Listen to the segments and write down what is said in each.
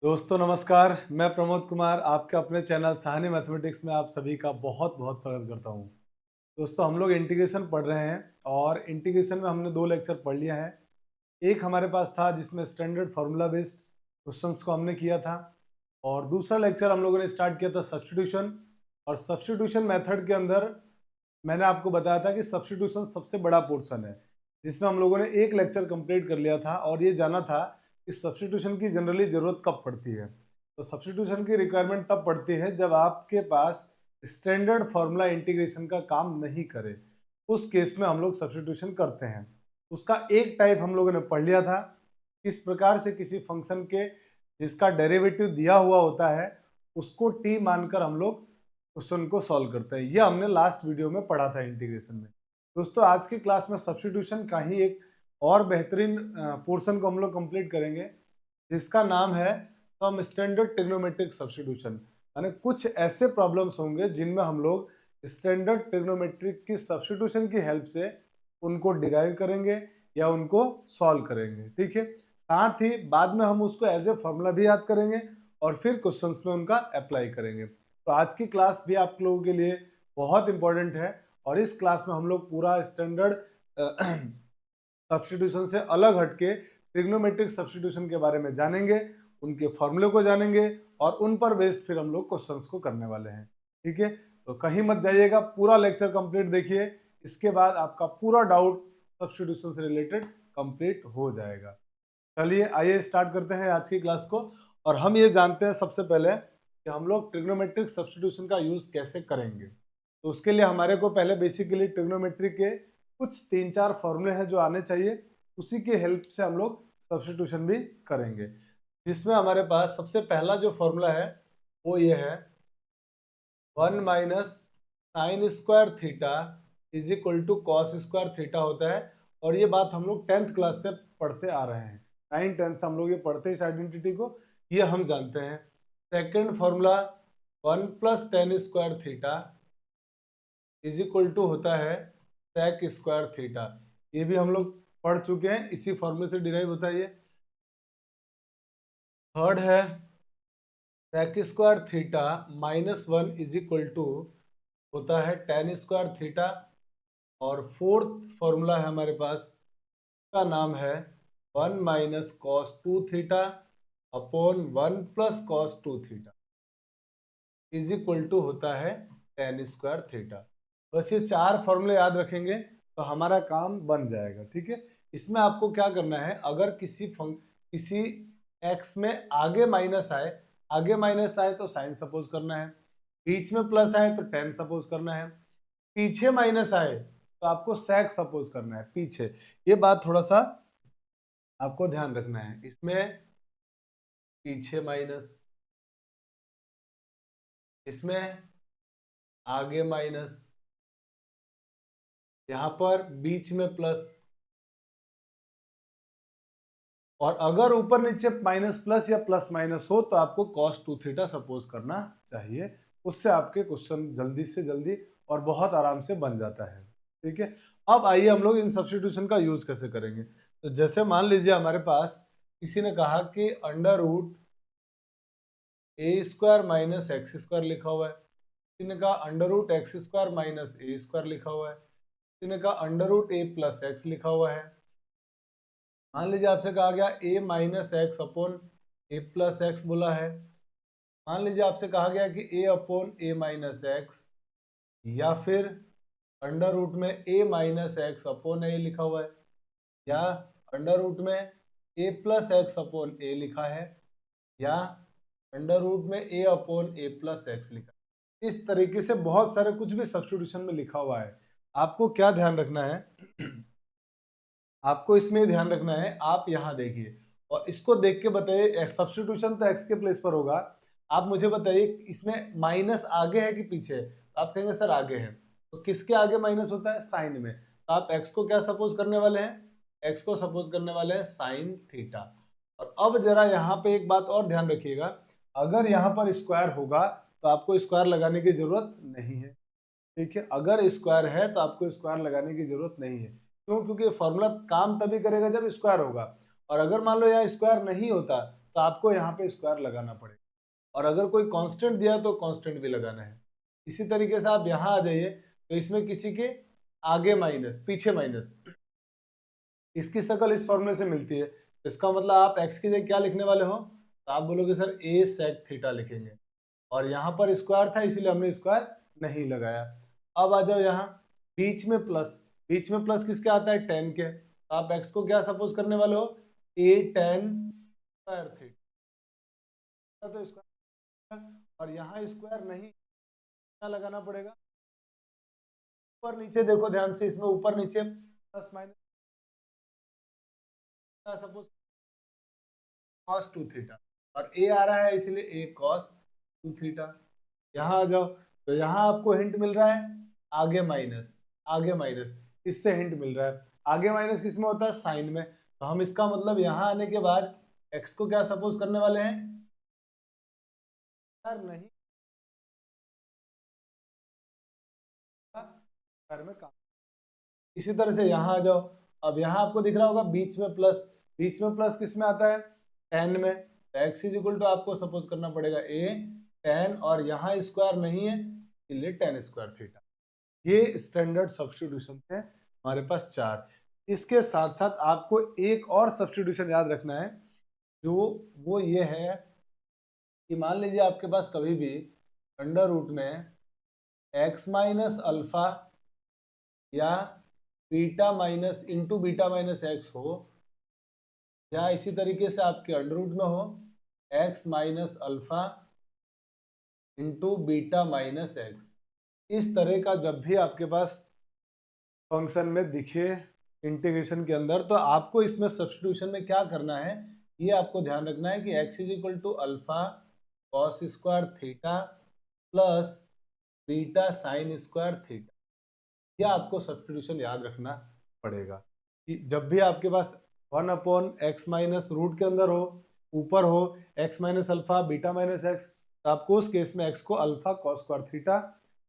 दोस्तों नमस्कार, मैं प्रमोद कुमार आपके अपने चैनल सहानी मैथमेटिक्स में आप सभी का बहुत बहुत स्वागत करता हूं। दोस्तों हम लोग इंटीग्रेशन पढ़ रहे हैं और इंटीग्रेशन में हमने 2 लेक्चर पढ़ लिया है। एक हमारे पास था जिसमें स्टैंडर्ड फार्मूला बेस्ड क्वेश्चंस को हमने किया था और दूसरा लेक्चर हम लोगों ने स्टार्ट किया था सब्स्टिट्यूशन। और सब्स्टिट्यूशन मेथड के अंदर मैंने आपको बताया था कि सब्स्टिट्यूशन सबसे बड़ा पोर्शन है, जिसमें हम लोगों ने एक लेक्चर कंप्लीट कर लिया था और ये जाना था कि सब्स्टिट्यूशन की जनरली ज़रूरत कब पड़ती है। तो सब्स्टिट्यूशन की रिक्वायरमेंट तब पड़ती है जब आपके पास स्टैंडर्ड फार्मूला इंटीग्रेशन का काम नहीं करे, उस केस में हम लोग सब्स्टिट्यूशन करते हैं। उसका एक टाइप हम लोगों ने पढ़ लिया था, किस प्रकार से किसी फंक्शन के जिसका डेरिवेटिव दिया हुआ होता है उसको टी मानकर हम लोग क्वेश्चन को सॉल्व करते हैं। ये हमने लास्ट वीडियो में पढ़ा था इंटीग्रेशन में। दोस्तों आज की क्लास में सब्स्टिट्यूशन का ही एक और बेहतरीन पोर्शन को हम लोग कंप्लीट करेंगे, जिसका नाम है सम स्टैंडर्ड ट्रिग्नोमेट्रिक सब्स्टिट्यूशन। यानी कुछ ऐसे प्रॉब्लम्स होंगे जिनमें हम लोग स्टैंडर्ड ट्रिग्नोमेट्रिक की सब्स्टिट्यूशन की हेल्प से उनको डिराइव करेंगे या उनको सॉल्व करेंगे। ठीक है, साथ ही बाद में हम उसको एज ए फॉर्मूला भी याद करेंगे और फिर क्वेश्चंस में उनका अप्लाई करेंगे। तो आज की क्लास भी आप लोगों के लिए बहुत इंपॉर्टेंट है और इस क्लास में हम लोग पूरा स्टैंडर्ड सब्स्टिट्यूशन से अलग हटके ट्रिग्नोमेट्रिक सब्स्टिट्यूशन के बारे में जानेंगे, उनके फॉर्मूले को जानेंगे और उन पर बेस्ड फिर हम लोग क्वेश्चंस को करने वाले हैं। ठीक है, तो कहीं मत जाइएगा, पूरा लेक्चर कंप्लीट देखिए, इसके बाद आपका पूरा डाउट सब्स्टिट्यूशन से रिलेटेड कंप्लीट हो जाएगा। चलिए आइए स्टार्ट करते हैं आज की क्लास को। और हम ये जानते हैं सबसे पहले कि हम लोग ट्रिग्नोमेट्रिक सब्स्टिट्यूशन का यूज कैसे करेंगे। तो उसके लिए हमारे को पहले बेसिकली ट्रिग्नोमेट्री के कुछ 3-4 फॉर्मूले हैं जो आने चाहिए, उसी की हेल्प से हम लोग सब्स्टिट्यूशन भी करेंगे। जिसमें हमारे पास सबसे पहला जो फॉर्मूला है वो ये है 1 minus sine square theta is equal to cos square theta होता है। और ये बात हम लोग 10th क्लास से पढ़ते आ रहे हैं, 9-10 से हम लोग ये पढ़ते हैं इस आइडेंटिटी को, ये हम जानते हैं। Second formula 1 plus tan square theta is equal to होता है सेक स्क्वायर थीटा, ये भी हम लोग पढ़ चुके हैं, इसी फॉर्मूले से डिराइव होता है ये। थर्ड है sec square theta -1 is equal to होता है टेन स्क्वायर थीटा। और फोर्थ फॉर्मूला है हमारे पास, का नाम है 1 minus cos 2 theta upon 1 plus cos 2 theta is equal to होता है टेन स्क्वायर थीटा। बस ये 4 फॉर्मूले याद रखेंगे तो हमारा काम बन जाएगा। ठीक है, इसमें आपको क्या करना है, अगर किसी एक्स में आगे माइनस आए तो साइन सपोज करना है, बीच में प्लस आए तो टेन सपोज करना है, पीछे माइनस आए तो आपको सेक सपोज करना है पीछे। ये बात थोड़ा सा आपको ध्यान रखना है, इसमें पीछे माइनस, इसमें आगे माइनस, यहां पर बीच में प्लस, और अगर ऊपर नीचे माइनस प्लस या प्लस माइनस हो तो आपको cos 2 थीटा सपोज करना चाहिए। उससे आपके क्वेश्चन जल्दी से जल्दी और बहुत आराम से बन जाता है। ठीक है, अब आइए हम लोग इन सब्स्टिट्यूशन का यूज कैसे करेंगे। तो जैसे मान लीजिए हमारे पास किसी ने कहा कि अंडर रूट ए स्क्वायर माइनस एक्स स्क्वायर लिखा हुआ है, किसी ने कहा under root x square minus A square लिखा हुआ है, किसी ने कहा under root A plus X लिखा हुआ है। मान लीजिए आपसे कहा गया a minus X upon A plus X बोला है। मान लीजिए आपसे कहा गया कि a upon A minus X, या फिर अंडर रूट में a माइनस एक्स अपॉन ए लिखा हुआ है, या अंडर रूट में a प्लस एक्स अपॉन ए लिखा है, या अंडर रूट में a upon A plus X लिखा है। इस तरीके से बहुत सारे कुछ भी सब्स्टिट्यूशन में लिखा हुआ है। आपको क्या ध्यान रखना है आपको इसमें ध्यान रखना है, आप यहाँ देखिए और इसको देख के बताइए, सब्स्टिट्यूशन तो एक्स के प्लेस पर होगा। आप मुझे बताइए इसमें माइनस आगे है कि पीछे है, तो आप कहेंगे सर आगे है, तो किसके आगे माइनस होता है, साइन में। तो आप एक्स को क्या सपोज करने वाले हैं, एक्स को सपोज करने वाले हैं साइन थीटा। और अब जरा यहाँ पे एक बात और ध्यान रखिएगा, अगर यहाँ पर स्क्वायर होगा तो आपको स्क्वायर लगाने की जरूरत नहीं है। ठीक है, अगर स्क्वायर है तो आपको स्क्वायर लगाने की जरूरत नहीं है। क्यों? क्योंकि फॉर्मूला काम तभी करेगा जब स्क्वायर होगा, और अगर मान लो यहाँ स्क्वायर नहीं होता तो आपको यहाँ पे स्क्वायर लगाना पड़ेगा, और अगर कोई कांस्टेंट दिया तो कांस्टेंट भी लगाना है। इसी तरीके से आप यहाँ आ जाइए, तो इसमें किसी के आगे माइनस पीछे माइनस, इसकी शक्ल इस फॉर्मूले से मिलती है। इसका मतलब आप x की जगह क्या लिखने वाले हो, तो आप बोलोगे सर a sec थीटा लिखेंगे, और यहाँ पर स्क्वायर था इसलिए हमने स्क्वायर नहीं लगाया। अब आ जाओ यहाँ बीच में प्लस, बीच में प्लस किसके आता है, tan के, तो आप x को क्या सपोज करने वाले हो, a tan स्क्वायर थीटा, तो स्क्वायर, और यहाँ स्क्वायर नहीं, क्या लगाना पड़ेगा, ऊपर नीचे देखो ध्यान से, इसमें ऊपर नीचे plus minus, suppose cos 2 theta, और a आ रहा है इसलिए a cos 2 थीटा। यहाँ आ जाओ, तो यहाँ आपको हिंट मिल रहा है आगे माइनस, आगे माइनस, इससे हिंट मिल रहा है। आगे माइनस किस में होता है, साइन में, तो हम इसका मतलब यहाँ आने के बाद x को क्या सपोज करने वाले हैं, सर नहीं कर में काम। इसी तरह से यहाँ आ जाओ, अब यहाँ आपको दिख रहा होगा बीच में प्लस, बीच में प्लस किस में आता है, tan में, तो x इज इक्वल टू आपको सपोज करना पड़ेगा a tan, और यहाँ स्क्वायर नहीं है इसलिए tan स्क्वायर थीटा। ये स्टैंडर्ड सब्स्टिट्यूशन है हमारे पास 4। इसके साथ साथ आपको एक और सब्स्टिट्यूशन याद रखना है, जो वो ये है कि मान लीजिए आपके पास कभी भी अंडर रूट में x माइनस अल्फा या beta minus into beta minus x हो, या इसी तरीके से आपके अंडर रूट में हो x minus alpha into beta minus x, इस तरह का जब भी आपके पास फंक्शन में दिखे इंटीग्रेशन के अंदर, तो आपको इसमें सब्स्टिट्यूशन में क्या करना है, ये आपको ध्यान रखना है कि x is equal to alpha cos square theta plus beta sine square theta. यह आपको सब्स्टिट्यूशन याद रखना पड़ेगा कि जब भी आपके पास 1/x माइनस रूट के अंदर हो, ऊपर हो x minus alpha beta minus x, तो आपको उस केस में x को alpha cos square theta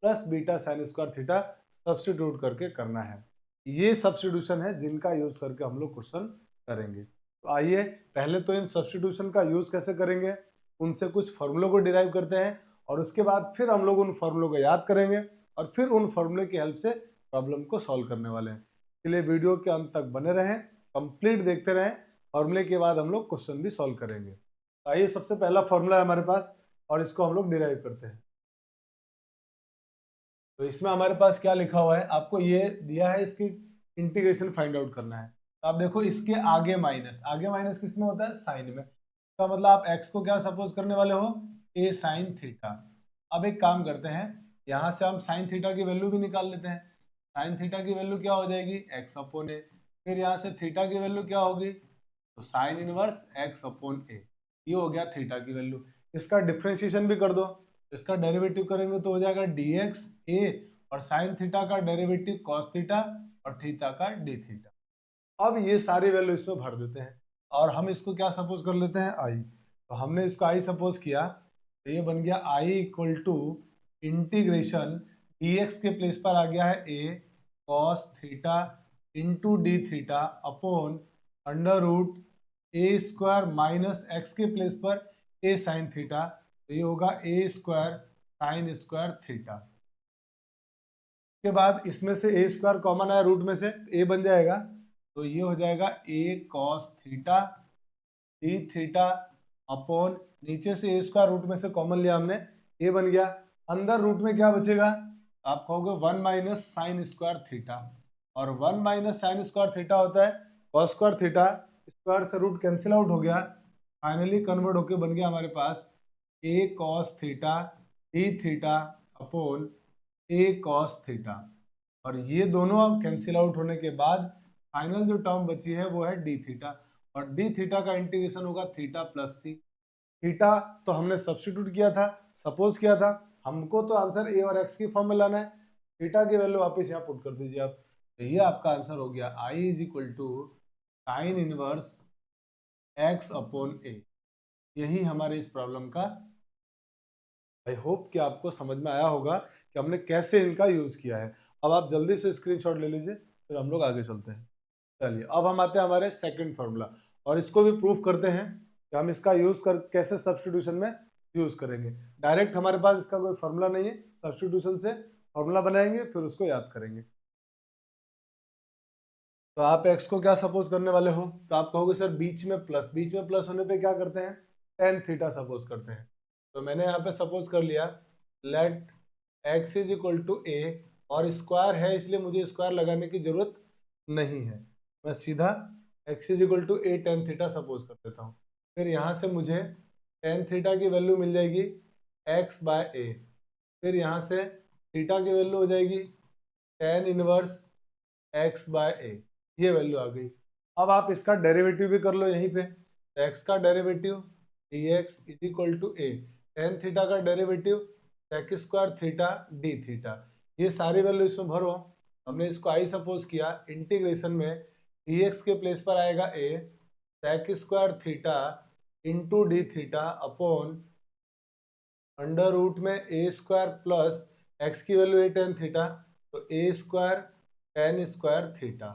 plus beta sine square theta substitute करके करना है। ये सब्स्टिट्यूशन है जिनका यूज करके हम लोग क्वेश्चन करेंगे। तो आइए पहले तो इन सब्स्टिट्यूशन का यूज कैसे करेंगे, उनसे कुछ फॉर्मूलों को डिराइव करते हैं, और उसके बाद फिर हम लोग उन फॉर्मूलों को याद करेंगे, और फिर उन फॉर्मूले की हेल्प से प्रॉब्लम को सॉल्व करने वाले हैं। इसलिए वीडियो के अंत तक बने रहें, कंप्लीट देखते रहें, फॉर्मूले के बाद हम लोग क्वेश्चन भी सॉल्व करेंगे। आइए सबसे पहला फॉर्मूला है हमारे पास, और इसको हम लोग डिराइव करते हैं। तो इसमें हमारे पास क्या लिखा हुआ है, आपको ये दिया है इसकी इंटीग्रेशन फाइंड आउट करना है। तो आप देखो इसके आगे माइनस, आगे माइनस किस में होता है, साइन में, तो मतलब आप x को क्या सपोज करने वाले हो, a साइन थीटा। अब एक काम करते हैं, यहाँ से हम साइन थीटा की वैल्यू भी निकाल लेते हैं। साइन थीटा की वैल्यू क्या हो जाएगी, x अपॉन a, फिर यहाँ से थीटा की वैल्यू क्या होगी, तो sign inverse x upon a, ये हो गया थीटा की वैल्यू। इसका डिफ्रेंशिएशन भी कर दो, इसका डेरिवेटिव करेंगे तो हो जाएगा dx a, और साइन थीटा का डेरिवेटिव cos थीटा, और थीटा का d थीटा। अब ये सारी वैल्यू इसमें भर देते हैं, और हम इसको क्या सपोज कर लेते हैं, i। तो हमने इसको i सपोज किया, तो ये बन गया i equal to integration dx के प्लेस पर आ गया है a cos theta into D theta upon under root a square minus x के प्लेस पर a साइन थीटा, तो ये होगा a square sine square theta. के बाद इसमें से a स्क्वायर कॉमन आया रूट में से, a बन जाएगा, तो ये हो जाएगा a cos theta D theta upon, नीचे से a स्क्वायर रूट में से कॉमन लिया हमने, a बन गया, अंदर रूट में क्या बचेगा, आप कहोगे 1 माइनस साइन स्क्वायर थीटा, और 1 माइनस साइन स्क्वायर थीटा होता है कॉस स्क्वायर थीटा, स्क्वायर से रूट कैंसिल आउट हो गया, फाइनली कन्वर्ट होके बन गया हमारे पास a cos theta D theta upon a cos theta, और ये दोनों कैंसिल आउट होने के बाद फाइनल जो टर्म बची है वो है डी थीटा, और डी थीटा का इंटीग्रेशन होगा थीटा प्लस सी। थीटा तो हमने सब्स्टिट्यूट किया था, सपोज किया था, हमको तो आंसर a और x की फॉर्म में लाना है, थीटा की वैल्यू वापस यहाँ पुट कर दीजिए आप, तो ये आपका आंसर हो गया i is equal to sine inverse x upon a। यही हमारे इस प्रॉब्लम का, आई होप कि आपको समझ में आया होगा कि हमने कैसे इनका यूज किया है। अब आप जल्दी से स्क्रीनशॉट ले लीजिए, फिर हम लोग आगे चलते हैं। चलिए अब हम आते हैं हमारे सेकंड फॉर्मूला, और इसको भी प्रूफ करते हैं। कि हम इसका यूज कर कैसे सब्स्टिट्यूशन में यूज करेंगे। डायरेक्ट हमारे पास इसका कोई फॉर्मूला नहीं है, सब्स्टिट्यूशन से फॉर्मूला बनाएंगे फिर उसको याद करेंगे। तो आप x को क्या सपोज करने वाले हो, तो आप कहोगे सर बीच में प्लस होने पे क्या करते हैं, टेन थीटा सपोज करते हैं। तो मैंने यहाँ पे सपोज कर लिया let x is equal to A, और स्क्वायर है इसलिए मुझे स्क्वायर लगाने की जरूरत नहीं है, मैं सीधा x is equal to A tan theta suppose कर देता हूँ। फिर यहाँ से मुझे टेन थीटा की वैल्यू मिल जाएगी x बाय ए, फिर यहाँ से थीटा की वैल्यू हो जाएगी टेन इनवर्स x बाय ए, ये वैल्यू आ गई। अब आप इसका डेरिवेटिव भी कर लो यहीं पे, तो x का derivative dx is equal to A, tan theta का derivative sec square theta D theta, ये सारी वैल्यू इसमें भरो। हमने इसको आई सपोज किया, इंटीग्रेशन में dx के प्लेस पर आएगा a, sec square theta into D theta upon under root में a स्क्वायर प्लस x की वैल्यू है टेन थीटा, तो a square tan square theta.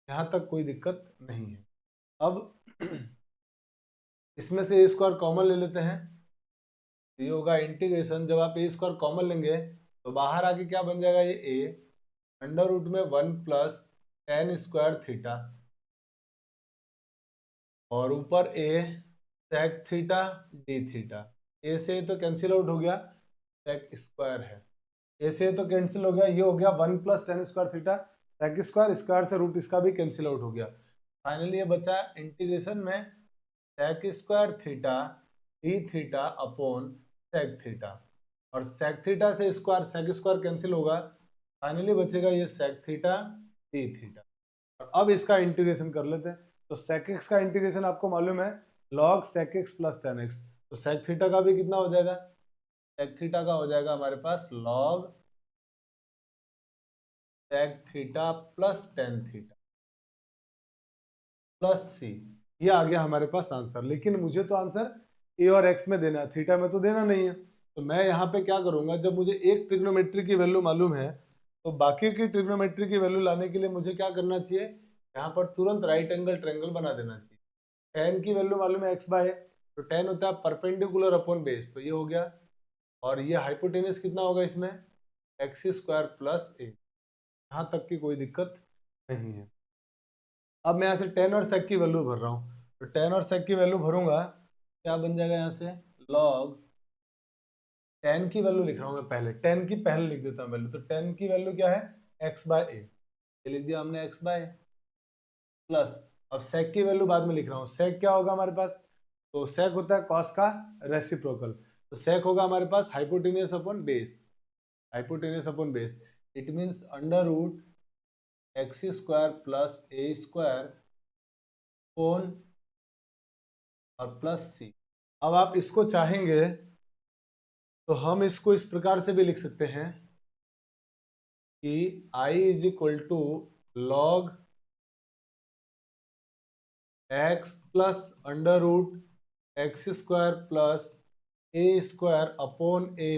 यहाँ तक कोई दिक्कत नहीं है। अब इसमें से ए स्क्वायर कॉमन ले लेते हैं, ये होगा इंटीग्रेशन, जब आप ए स्क्वायर कॉमन लेंगे तो बाहर आके क्या बन जाएगा, ये ए अंडर रूट में one plus tan square theta, और ऊपर ए सेक थीटा डी थीटा। ए से तो कैंसिल आउट हो गया, सेक स्क्वायर है, ए से तो कैंसिल हो गया, ये हो गया one plus tan square theta, sec square, square से रूट इसका भी कैंसिल आउट हो गया। फाइनली ये बचा इंटीग्रेशन में sec square theta D theta upon sec theta, और सेक थीटा से स्क्वायर सेक स्क्वायर कैंसिल होगा, फाइनली बचेगा ये सेक थीटा डी थीटा। और अब इसका इंटीग्रेशन कर लेते हैं। तो सेक एक्स का इंटीग्रेशन आपको मालूम है log sec X plus tan X, तो सेक थीटा का भी कितना हो जाएगा, सेक थीटा का हो जाएगा हमारे पास log sec theta plus tan theta plus सी, ये आ गया हमारे पास आंसर। लेकिन मुझे तो आंसर ए और एक्स में देना है, थीटा में तो देना नहीं है। तो मैं यहाँ पे क्या करूंगा, जब मुझे एक ट्रिग्नोमेट्री की वैल्यू मालूम है तो बाकी की ट्रिग्नोमेट्री की वैल्यू लाने के लिए मुझे क्या करना चाहिए, यहाँ पर तुरंत राइट एंगल ट्रायंगल बना देना चाहिए। टेन की वैल्यू मालूम है एक्स बाय, तो टेन होता है परपेंडिकुलर अपॉन बेस, तो ये हो गया, और ये हाइपोटेनस कितना होगा इसमें, एक्स स्क्वायर प्लस ए। यहाँ तक की कोई दिक्कत नहीं है। अब मैं यहाँ से टेन और सेक की वैल्यू भर रहा हूँ, तो टेन और सेक की वैल्यू भरूंगा, क्या बन जाएगा यहाँ से लॉग टेन की वैल्यू लिख रहा हूँ मैं, पहले टेन की पहले लिख देता हूँ वैल्यू, तो टेन की वैल्यू क्या है एक्स बाय ए, ये लिख दिया हमने एक्स बाय, प्लस अब सेक की वैल्यू बाद में लिख रहा हूँ, सेक क्या होगा हमारे पास, तो सेक होता है कॉस का रेसिप्रोकल, तो सेक होगा हमारे पास hypotenuse upon base, hypotenuse upon base, it means under root x square plus A square upon और प्लस सी। अब आप इसको चाहेंगे तो हम इसको इस प्रकार से भी लिख सकते हैं कि i is equal to log x plus under root x square plus A square upon A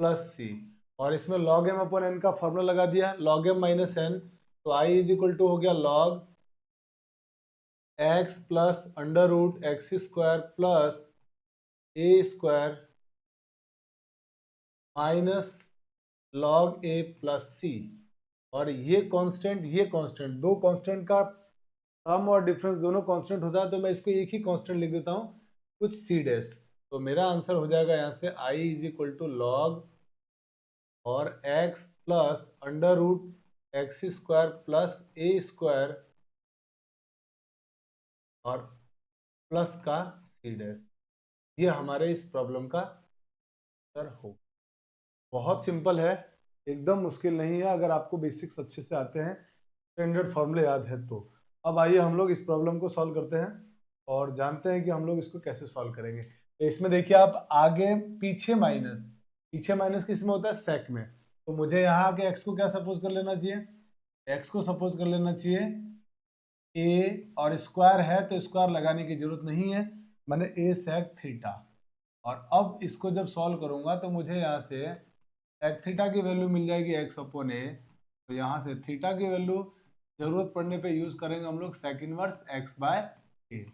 plus सी, और इसमें लॉग एम अपॉन एन का फॉर्मूला लगा दिया, लॉग एम माइनस एन, तो i इज इक्वल टू हो गया log x plus under root x square plus A square minus log A plus सी, और ये कांस्टेंट दो कांस्टेंट का सम और डिफरेंस दोनों कांस्टेंट होता है, तो मैं इसको एक ही कांस्टेंट लिख देता हूँ कुछ सी डैश, तो मेरा आंसर हो जाएगा यहाँ से i is equal to log और x plus under root x square plus ए स्क्वायर और प्लस का सी डैश, ये हमारे इस प्रॉब्लम का आंसर हो। बहुत सिंपल है, एकदम मुश्किल नहीं है अगर आपको बेसिक्स अच्छे से आते हैं, स्टैंडर्ड फॉर्मूले याद है तो। अब आइए हम लोग इस प्रॉब्लम को सॉल्व करते हैं और जानते हैं कि हम लोग इसको कैसे सॉल्व करेंगे। तो इसमें देखिए आप आगे पीछे माइनस किस में होता है, सेक में, तो मुझे यहाँ आके एक्स को क्या सपोज कर लेना चाहिए, एक्स को सपोज कर लेना चाहिए ए, और स्क्वायर है तो स्क्वायर लगाने की जरूरत नहीं है, मैंने ए सेक थीटा। और अब इसको जब सॉल्व करूंगा तो मुझे यहाँ से सेक थीटा की वैल्यू मिल जाएगी एक्स अपॉन ए, तो यहाँ से थीटा की वैल्यू जरूरत पड़ने पे यूज करेंगे हम लोग सेक इनवर्स एक्स बाय ए।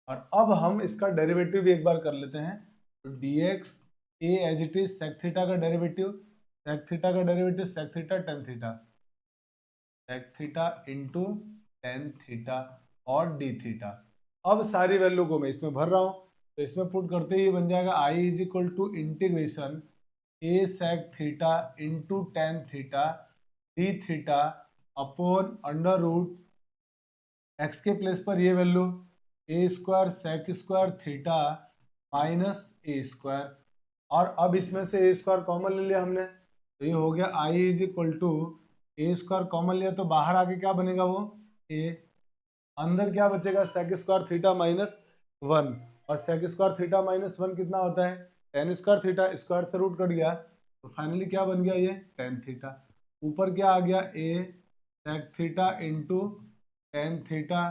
और अब हम इसका डेरिवेटिव भी एक बार कर लेते हैं। तो dx a as it is sec theta का डेरिवेटिव, sec थीटा का derivative sec theta tan theta, sec theta into tan theta और d थीटा। अब सारी वैल्यू को मैं इसमें भर रहा हूँ, तो इसमें पुट करते ही बन जाएगा i is equal to integration a sec theta into tan theta d theta upon under root x के प्लेस पर ये value A square sec square theta minus A square, और अब इसमें से ए स्क्वायर कॉमन ले लिया हमने, तो ये हो गया I is equal to A square common लिया तो बाहर आके क्या बनेगा वो ए, अंदर क्या बचेगा sec square theta minus one, और sec square theta minus one कितना होता है टेन स्क्वायर थीटा, स्क्वायर से रूट कट गया तो फाइनली क्या बन गया ये टेन थीटा। ऊपर क्या आ गया A sec theta into tan theta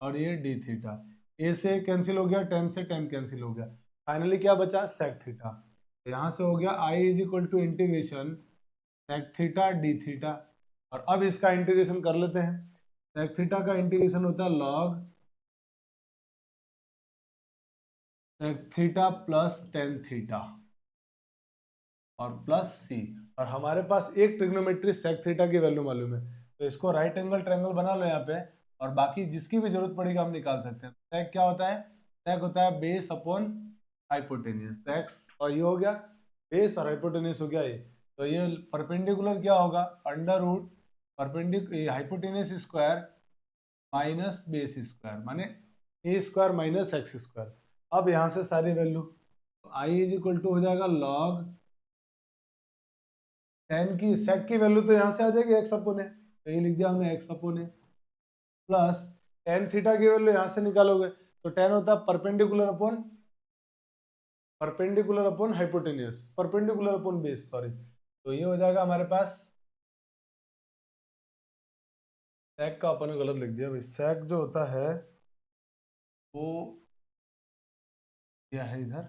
और ये डी थीटा, ए से कैंसिल हो गया टेन से टेन कैंसिल हो गया, फाइनली क्या बचा सेक थीटा। तो यहाँ से हो गया I is equal to integration sec theta D theta, और अब इसका इंटीग्रेशन कर लेते हैं। सेक थीटा का इंटीग्रेशन होता है log sec theta plus tan theta और प्लस सी, और हमारे पास एक ट्रिग्नोमेट्री सेक थीटा की वैल्यू मालूम है, तो इसको राइट एंगल ट्रायंगल बना लो यहाँ पे, और बाकी जिसकी भी जरूरत पड़ेगी हम निकाल सकते हैं। सेक क्या होता है, सेक होता है बेस अपॉन हाइपोटेनियस, तो एक्स और ये हो गया बेस और हाइपोटेनियस हो गया ये, तो ये परपेंडिकुलर क्या होगा under root perpendicular hypotenuse square minus base square माने A square minus x square. अब यहाँ से सारी value I is equal to हो जाएगा लॉग टेन की सेक की वैल्यू तो यहाँ से आ जाएगी एक्स अपोन है, तो ये लिख दिया हमने एक्स अपोन है, प्लस टेन थीटा की वैल्यू यहाँ से निकालोगे तो टेन होता है perpendicular upon hypotenuse perpendicular upon base sorry, तो ये हो जाएगा हमारे पास सेक का अपन ने गलत लिख दिया भाई, सेक जो होता है वो क्या है इधर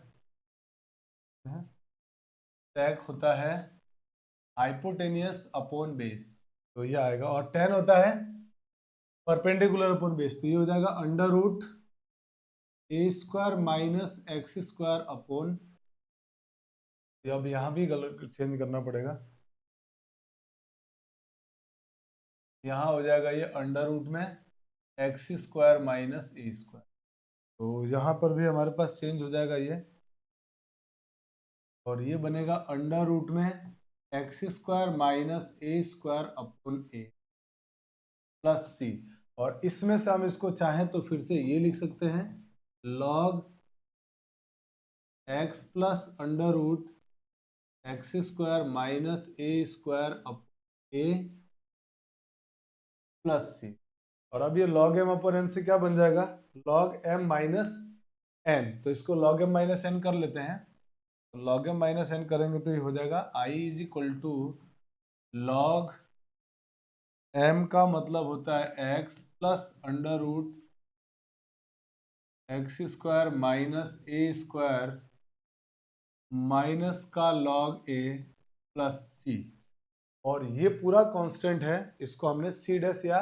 सेक होता है हाइपोटेनियस अपॉन बेस, तो ये आएगा, और टेन होता है परपेंडिकुलर अपॉन बेस, तो ये हो जाएगा अंडर रूट ए square minus x square upon, अब यहाँ भी गलत चेंज करना पड़ेगा, यहाँ हो जाएगा ये अंडर रूट में x square minus A square, तो यहाँ पर भी हमारे पास चेंज हो जाएगा ये, और ये बनेगा अंडर रूट में x square minus A square upon A plus सी, और इसमें से हम इसको चाहें तो फिर से ये लिख सकते हैं log x plus under root x square minus A square upon A plus सी, और अब ये लॉग एम अपॉन एन से क्या बन जाएगा लॉग एम माइनस एन, तो इसको लॉग एम माइनस एन कर लेते हैं, तो लॉग एम माइनस एन करेंगे तो ये हो जाएगा I is equal to log M का मतलब होता है X plus under root x square minus A square minus का लॉग ए प्लस सी, और ये पूरा कांस्टेंट है, इसको हमने सी डैश या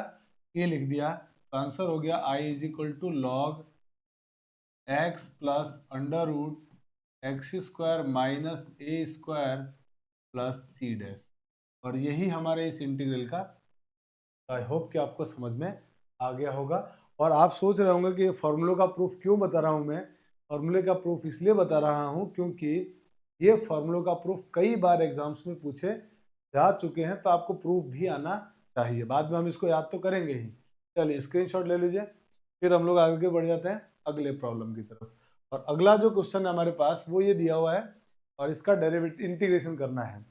ए लिख दिया, तो आंसर हो गया I is equal to log x plus under root x square minus A square plus C dash, और यही हमारे इस इंटीग्रल का, आई होप कि आपको समझ में आ गया होगा। और आप सोच रहे होंगे कि ये फॉर्मूलों का प्रूफ क्यों बता रहा हूँ मैं, फॉर्मूले का प्रूफ इसलिए बता रहा हूँ क्योंकि ये फॉर्मूलों का प्रूफ कई बार एग्जाम्स में पूछे जा चुके हैं, तो आपको प्रूफ भी आना चाहिए, बाद में हम इसको याद तो करेंगे ही। चलिए स्क्रीनशॉट ले लीजिए, फिर हम लोग आगे बढ़ जाते हैं अगले प्रॉब्लम की तरफ, और अगला जो क्वेश्चन है हमारे पास वो ये दिया हुआ है, और इसका डेरिवेटिव इंटीग्रेशन करना है।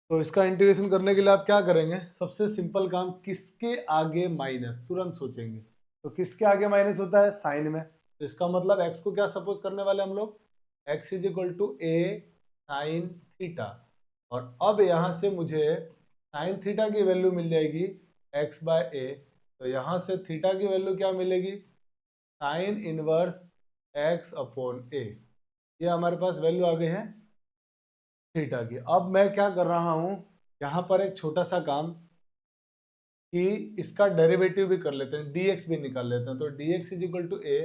तो इसका इंटीग्रेशन करने के लिए आप क्या करेंगे, सबसे सिंपल काम किसके आगे माइनस, तुरंत सोचेंगे, तो किसके आगे माइनस होता है साइन में, तो इसका मतलब एक्स को क्या सपोज करने वाले हम लोग X is equal to A sine theta, और अब यहाँ से मुझे साइन थीटा की वैल्यू मिल जाएगी एक्स बाय ए, तो यहाँ से थीटा की वैल्यू क्या मिलेगी sign inverse x upon A, ये हमारे पास वैल्यू आ गई है थीटा की। अब मैं क्या कर रहा हूँ यहाँ पर एक छोटा सा काम, कि इसका डेरिवेटिव भी कर लेते हैं, dx भी निकाल लेते हैं। तो dx is equal to a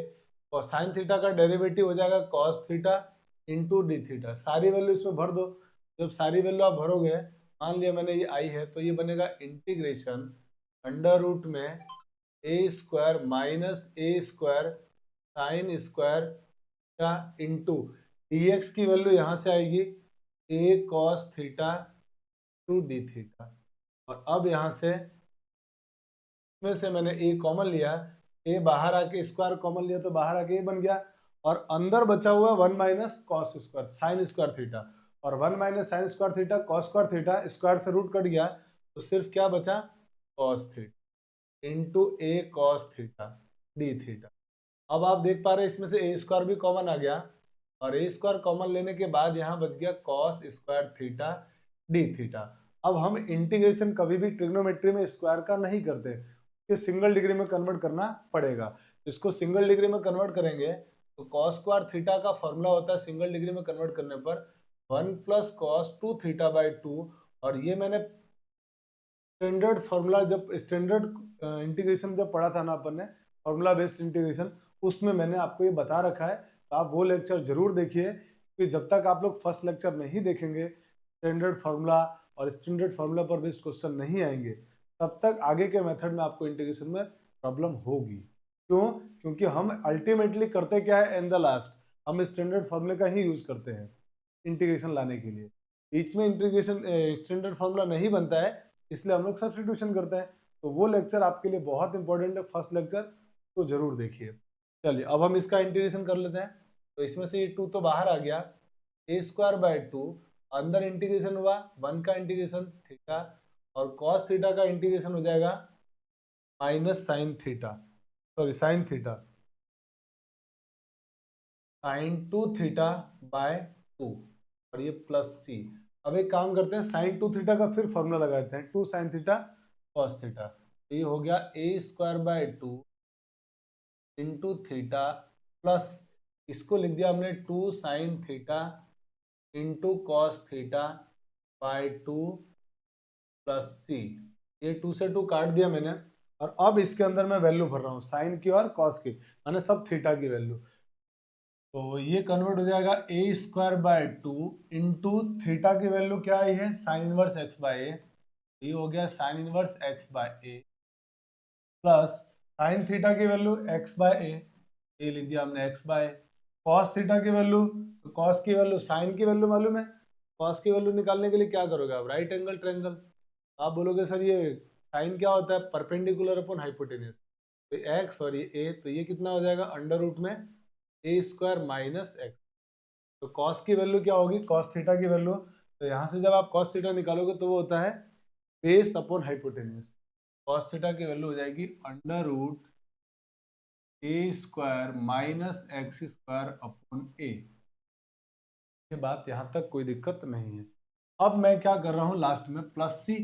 और साइन थीटा का डेरिवेटिव हो जाएगा cos theta into D theta. सारी वैल्यू इसमें भर दो। जब सारी वैल्यू आप भरोगे, मान लिया मैंने ये आई है, तो ये बनेगा इंटीग्रेशन अंडर रूट में ए square minus A square sine square का इंटू dx की वैल्यू यहाँ से आएगी a cos theta two D theta. और अब यहाँ से में से मैंने a कॉमन लिया, a बाहर आके स्क्वायर कॉमन लिया तो बाहर आके a बन गया, और अंदर बचा हुआ 1 minus cos square sine square theta, और 1 minus sine square theta cos square theta, square से रूट कट गया तो सिर्फ क्या बचा cos theta into a cos theta D theta. अब आप देख पा रहे हैं इसमें से a स्क्वायर भी कॉमन आ गया, और a स्क्वायर कॉमन लेने के बाद यहाँ बच गया cos square theta D theta. अब हम इंटीग्रेशन कभी भी ट्रिग्नोमेट्री में स्क्वायर का नहीं करते, ये सिंगल डिग्री में कन्वर्ट करना पड़ेगा। इसको सिंगल डिग्री में कन्वर्ट करेंगे तो कॉस स्क्वायर थीटा का फॉर्मूला होता है सिंगल डिग्री में कन्वर्ट करने पर 1 प्लस कॉस 2 थीटा बाई 2। और ये मैंने स्टैंडर्ड फॉर्मूला, जब स्टैंडर्ड इंटीग्रेशन जब पढ़ा था ना अपन ने, फॉर्मूला बेस्ड इंटीग्रेशन, उसमें मैंने आपको ये बता रखा है। तो आप वो लेक्चर जरूर देखिए, कि जब तक आप लोग फर्स्ट लेक्चर नहीं देखेंगे, स्टैंडर्ड फॉर्मूला और स्टैंडर्ड फॉर्मूला पर बेस्ड क्वेश्चन नहीं आएंगे, तब तक आगे के मेथड में आपको इंटीग्रेशन में प्रॉब्लम होगी। क्यों? क्योंकि हम अल्टीमेटली करते क्या है, इन द लास्ट हम स्टैंडर्ड फॉर्मूले का ही यूज करते हैं इंटीग्रेशन लाने के लिए। बीच में इंटीग्रेशन स्टैंडर्ड फॉर्मूला नहीं बनता है, इसलिए हम लोग सब्स्टिट्यूशन करते हैं। तो वो लेक्चर आपके लिए बहुत इंपॉर्टेंट है, फर्स्ट लेक्चर, तो जरूर देखिए। चलिए अब हम इसका इंटीग्रेशन कर लेते हैं। तो इसमें से ये 2 तो बाहर आ गया, ए स्क्वायर बाई 2, अंदर इंटीग्रेशन हुआ 1 का इंटीग्रेशन थीटा, और कॉस थीटा का इंटीग्रेशन हो जाएगा minus sine theta, sorry sine theta sine 2 theta by 2, और ये प्लस सी। अब एक काम करते हैं, साइन 2 थीटा का फिर फॉर्मूला लगाते हैं, 2 साइन थीटा कॉस थीटा। तो ये हो गया ए square by 2 into theta plus, इसको लिख दिया हमने 2 sine theta into cos theta by 2 plus सी। ये 2 से 2 काट दिया मैंने, और अब इसके अंदर मैं वैल्यू भर रहा हूँ साइन की और कॉस की, मैंने सब थीटा की वैल्यू। तो ये कन्वर्ट हो जाएगा ए स्क्वायर बाय 2 इंटू थीटा की वैल्यू क्या आई है, साइन इनवर्स एक्स बाय ए, ये हो गया साइन इनवर्स एक्स बाय ए, प्लस साइन थीटा की वैल्यू एक्स बाय ए, ये लिख दिया हमने एक्स बाय। कॉस थीटा की वैल्यू, तो कॉस की वैल्यू साइन की वैल्यू मालूम है, कॉस की वैल्यू निकालने के लिए क्या करोगे आप, राइट एंगल ट्रायंगल। आप बोलोगे सर ये साइन क्या होता है, परपेंडिकुलर अपॉन हाइपोटेन्यूस, तो एक्स और ये ए, तो ये कितना हो जाएगा अंडर रूट में ए स्क्वायर माइनस एक्स। तो कॉस की वैल्यू क्या होगी, कॉस थीटा की वैल्यू, तो यहाँ से जब आप कॉस थीटा निकालोगे तो वो होता है base upon hypotenuse. Cos theta की वैल्यू हो जाएगी under root A square minus x square upon A. ये बात यहाँ तक कोई दिक्कत नहीं है। अब मैं क्या कर रहा हूँ लास्ट में, प्लस सी,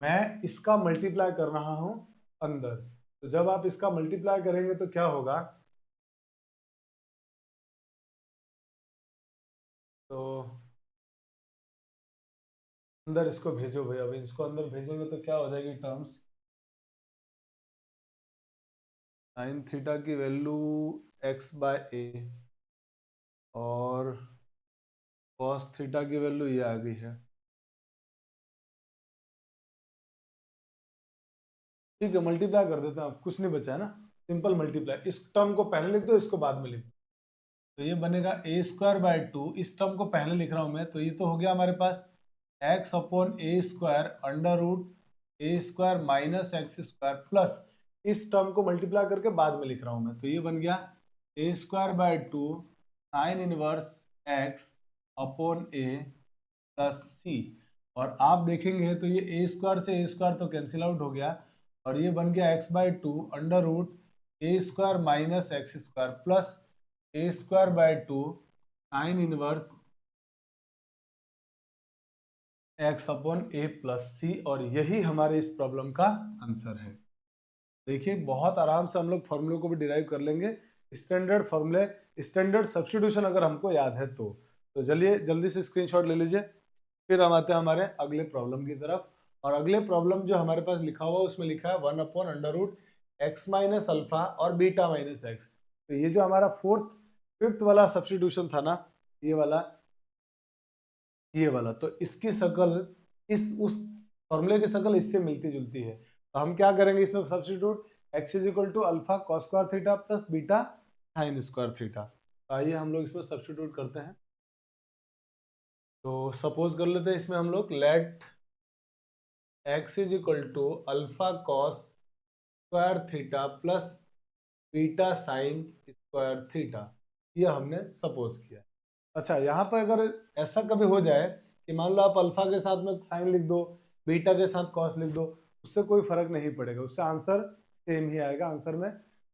मैं इसका मल्टीप्लाई कर रहा हूँ अंदर। तो जब आप इसका मल्टीप्लाई करेंगे तो क्या होगा, तो अंदर इसको भेजो भैया, अब इसको अंदर भेजेंगे तो क्या हो जाएगी टर्म्स, साइन थीटा की वैल्यू एक्स बाय ए और कॉस थीटा की वैल्यू ये आ गई है। ठीक है, मल्टीप्लाई कर देते हैं, अब कुछ नहीं बचा है ना, सिंपल मल्टीप्लाई। इस टर्म को पहले लिख दो, इसको बाद में लिख दो। तो ये बनेगा ए स्क्वायर बाय 2, इस टर्म को पहले लिख रहा हूं मैं, तो ये तो हो गया हमारे पास x upon a square under root A square minus x square, plus इस टर्म को मल्टीप्लाई करके बाद में लिख रहा हूं मैं, तो ये बन गया ए square by 2 sine inverse x upon A plus सी। और आप देखेंगे तो ये ए स्क्वायर से ए स्क्वायर तो कैंसिल आउट हो गया, और ये बन गया x by 2 under root A square minus x square plus A square by 2 sine inverse x upon A plus सी। और यही हमारे इस प्रॉब्लम का आंसर है। देखिए बहुत आराम से हम लोग फॉर्मूले को भी डिराइव कर लेंगे, स्टैंडर्ड फॉर्मूले, स्टैंडर्ड सब्स्टिट्यूशन अगर हमको याद है तो चलिए जल्दी से स्क्रीनशॉट ले लीजिए, फिर हम आते हैं हमारे अगले प्रॉब्लम की तरफ। और अगले प्रॉब्लम जो हमारे पास लिखा हुआ उसमें लिखा है 1/√x माइनस अल्फा और बीटा माइनस एक्स। तो ये जो हमारा फिफ्थ वाला सब्स्टिट्यूशन था ना, ये वाला तो इसकी शक्ल उस फॉर्मूले की शक्ल इससे मिलती जुलती है। तो हम क्या करेंगे इसमें substitute, x is equal to alpha cos square theta plus beta sine square theta. तो आइए हम लोग इसमें सब्स्टिट्यूट करते हैं। तो सपोज कर लेते हैं इसमें हम लोग let x is equal to alpha cos square theta plus beta sine square theta, ये हमने सपोज किया। अच्छा, यहाँ पर अगर ऐसा कभी हो जाए कि मान लो आप अल्फा के साथ में साइन लिख दो, बीटा के साथ कॉस लिख दो, उससे कोई फर्क नहीं पड़ेगा, उससे आंसर सेम ही आएगा, आंसर में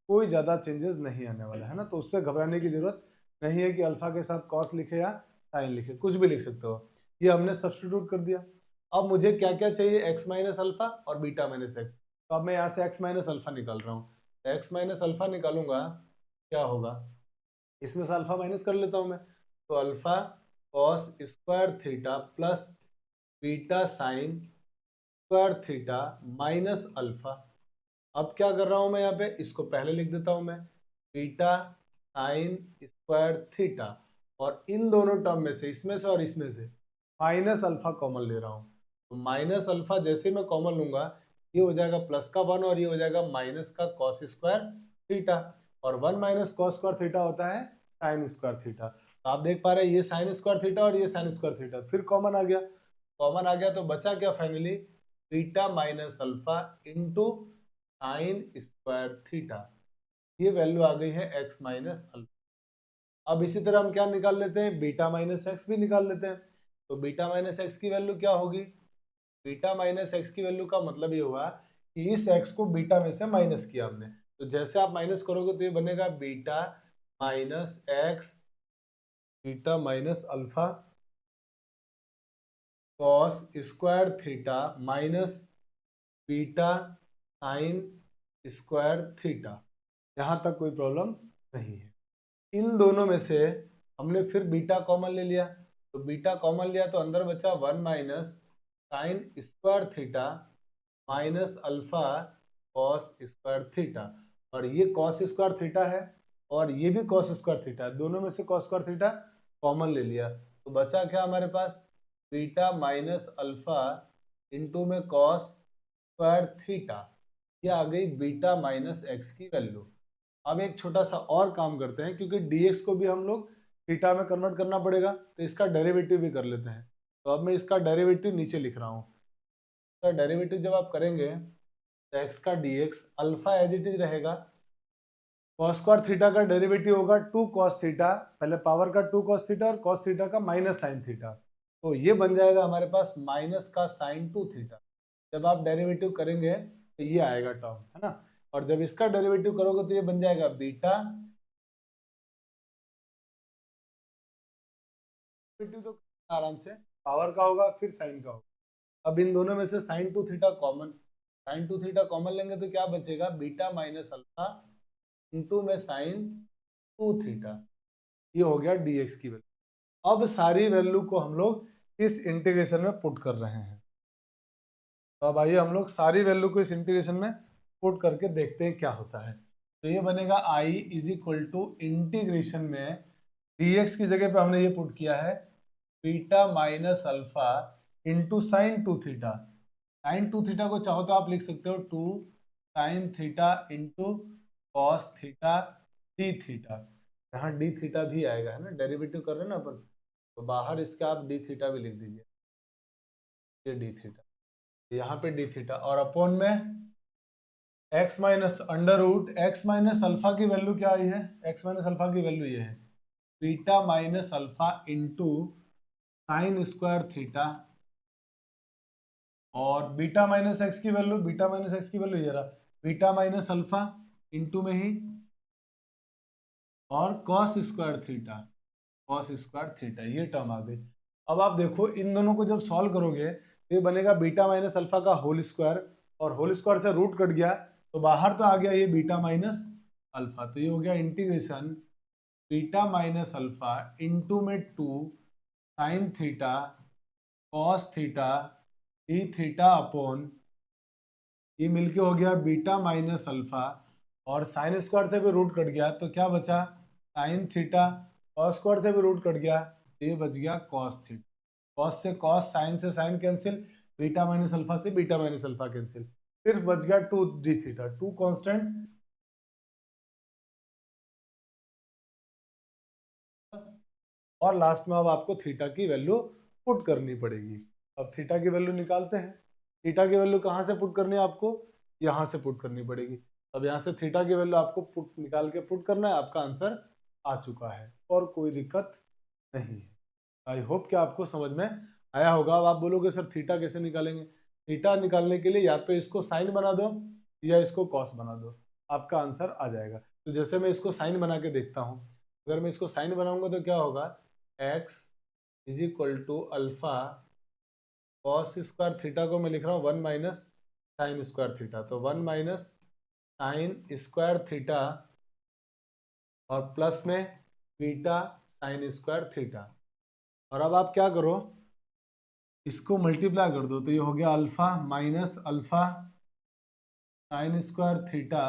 कोई ज़्यादा चेंजेस नहीं आने वाला है ना। तो उससे घबराने की जरूरत नहीं है कि अल्फा के साथ कॉस लिखे या साइन लिखे, कुछ भी लिख सकते हो। ये हमने सब्स्टिट्यूट कर दिया। अब मुझे क्या क्या चाहिए, एक्स माइनस अल्फा और बीटा माइनस एक्स। तो अब मैं यहाँ से एक्स माइनस अल्फा निकाल रहा हूँ। एक्स माइनस अल्फा निकालूंगा, क्या होगा, इसमें से अल्फा माइनस कर लेता हूँ मैं। तो alpha cos square theta plus beta sine square theta minus alpha. अब क्या कर रहा हूं मैं यहाँ पे, इसको पहले लिख देता हूं मैं, बीटा साइन स्क्वायर थीटा, और इन दोनों टर्म में से, इसमें से और इसमें से माइनस अल्फा कॉमन ले रहा हूं। तो माइनस अल्फा जैसे मैं कॉमन लूंगा, ये हो जाएगा प्लस का 1 और ये हो जाएगा माइनस का कॉस स्क्वायर थीटा, और 1 माइनस कॉस स्क्वायर थीटा होता है साइन स्क्वायर थीटा। तो आप देख पा रहे हैं ये साइन स्क्वायर थीटा और ये साइन स्क्वायर थीटा फिर कॉमन आ गया। कॉमन आ गया तो बचा क्या finally, beta minus alpha into sine square theta. ये वैल्यू आ गई है x माइनस अल्फा। अब इसी तरह हम क्या निकाल लेते हैं, बीटा माइनस एक्स भी निकाल लेते हैं। तो बीटा माइनस एक्स की वैल्यू क्या होगी, बीटा माइनस एक्स की वैल्यू का मतलब ये हुआ कि इस x को बीटा में से माइनस किया हमने। तो जैसे आप माइनस करोगे तो ये बनेगा beta minus x beta minus alpha cos square theta minus beta sine square theta. यहाँ तक कोई प्रॉब्लम नहीं है। इन दोनों में से हमने फिर बीटा कॉमन ले लिया, तो बीटा कॉमन लिया तो अंदर बचा 1 minus sine square theta minus alpha cos square theta, और ये कॉस स्क्वायर थीटा है और ये भी कॉस स्क्वायर थीटा है, दोनों में से कॉस स्क्वायर थीटा कॉमन ले लिया। तो बचा क्या हमारे पास, बीटा माइनस अल्फा इंटू में कॉस स्क्वायर थीटा, ये आ गई बीटा माइनस एक्स की वैल्यू। अब एक छोटा सा और काम करते हैं, क्योंकि dx को भी हम लोग थीटा में कन्वर्ट करना पड़ेगा, तो इसका डेरिवेटिव भी कर लेते हैं। तो अब मैं इसका डेरिवेटिव नीचे लिख रहा हूँ। तो डेरिवेटिव जब आप करेंगे तो x का dx alpha as it is रहेगा, कॉस स्क्वायर थीटा का डेरिवेटिव होगा 2 कॉस थीटा, पहले पावर का 2 कॉस थीटा और कॉस थीटा का माइनस साइन थीटा। तो ये बन जाएगा हमारे पास माइनस का साइन 2 थीटा। जब आप डेरिवेटिव करेंगे तो ये आएगा टर्म, है ना। और जब इसका डेरिवेटिव करोगे तो ये बन जाएगा बीटा, तो आराम से पावर का होगा फिर साइन का होगा। अब इन दोनों में से sine 2 theta common, sine 2 theta common लेंगे तो क्या बचेगा, बीटा माइनस अल्फा इंटू में साइन 2 थीटा। ये हो गया dx की वैल्यू। अब सारी वैल्यू को हम लोग इस इंटीग्रेशन में पुट कर रहे हैं। तो अब आइए हम लोग सारी वैल्यू को इस इंटीग्रेशन में पुट करके देखते हैं क्या होता है। तो ये बनेगा i is equal to integration में dx की जगह पे हमने ये पुट किया है beta minus alpha into sine 2 theta. Sine 2 theta को चाहो तो आप लिख सकते हो 2 sine theta into cos theta D theta. यहाँ डी थीटा भी आएगा, है ना, डेरिवेटिव कर रहे हैं ना अपन, तो बाहर इसका आप डी थीटा भी लिख दीजिए, ये डी थीटा, यहाँ पे डी थीटा, और अपॉन में x minus under root x minus alpha की वैल्यू क्या आई है, x माइनस अल्फा की वैल्यू ये है beta minus alpha into sine square theta, और बीटा माइनस एक्स की वैल्यू, बीटा माइनस एक्स की वैल्यू ये रहा बीटा माइनस अल्फा इंटू में ही और cos square theta, cos square theta, ये टर्म आ गई। अब आप देखो इन दोनों को जब सॉल्व करोगे तो ये बनेगा बीटा माइनस अल्फा का होल स्क्वायर, और होल स्क्वायर से रूट कट गया तो बाहर तो आ गया ये बीटा माइनस अल्फा। तो ये हो गया integration beta minus alpha into में 2 sine theta cos theta D theta upon, ये मिलके हो गया बीटा माइनस अल्फा, और साइन स्क्वायर से भी रूट कट गया तो क्या बचा, साइन थीटा, कॉस स्क्वायर से भी रूट कट गया तो ये बच गया कॉस थीटा, कॉस से कॉस, साइन से sine cancel, beta minus alpha से बीटा माइनस अल्फा कैंसिल, सिर्फ बच गया 2 डी थीटा, 2 कांस्टेंट, और लास्ट में अब आपको थीटा की वैल्यू पुट करनी पड़ेगी। अब थीटा की वैल्यू निकालते हैं। थीटा की वैल्यू कहाँ से पुट करनी है आपको, यहाँ से पुट करनी पड़ेगी। अब यहाँ से थीटा की वैल्यू आपको पुट निकाल के पुट करना है, आपका आंसर आ चुका है और कोई दिक्कत नहीं है। आई होप कि आपको समझ में आया होगा। अब आप बोलोगे सर थीटा कैसे निकालेंगे, थीटा निकालने के लिए या तो इसको साइन बना दो या इसको कॉस बना दो, आपका आंसर आ जाएगा। तो जैसे मैं इसको साइन बना के देखता हूँ, अगर मैं इसको साइन बनाऊंगा तो क्या होगा, x is equal to alpha cos square theta को मैं लिख रहा हूँ 1 माइनस साइन स्क्वायर थीटा, तो 1 माइनस साइन स्क्वायर थीटा और प्लस में बीटा साइन स्क्वायर थीटा। और अब आप क्या करो, इसको मल्टीप्लाई कर दो तो ये हो गया alpha minus alpha sign square theta.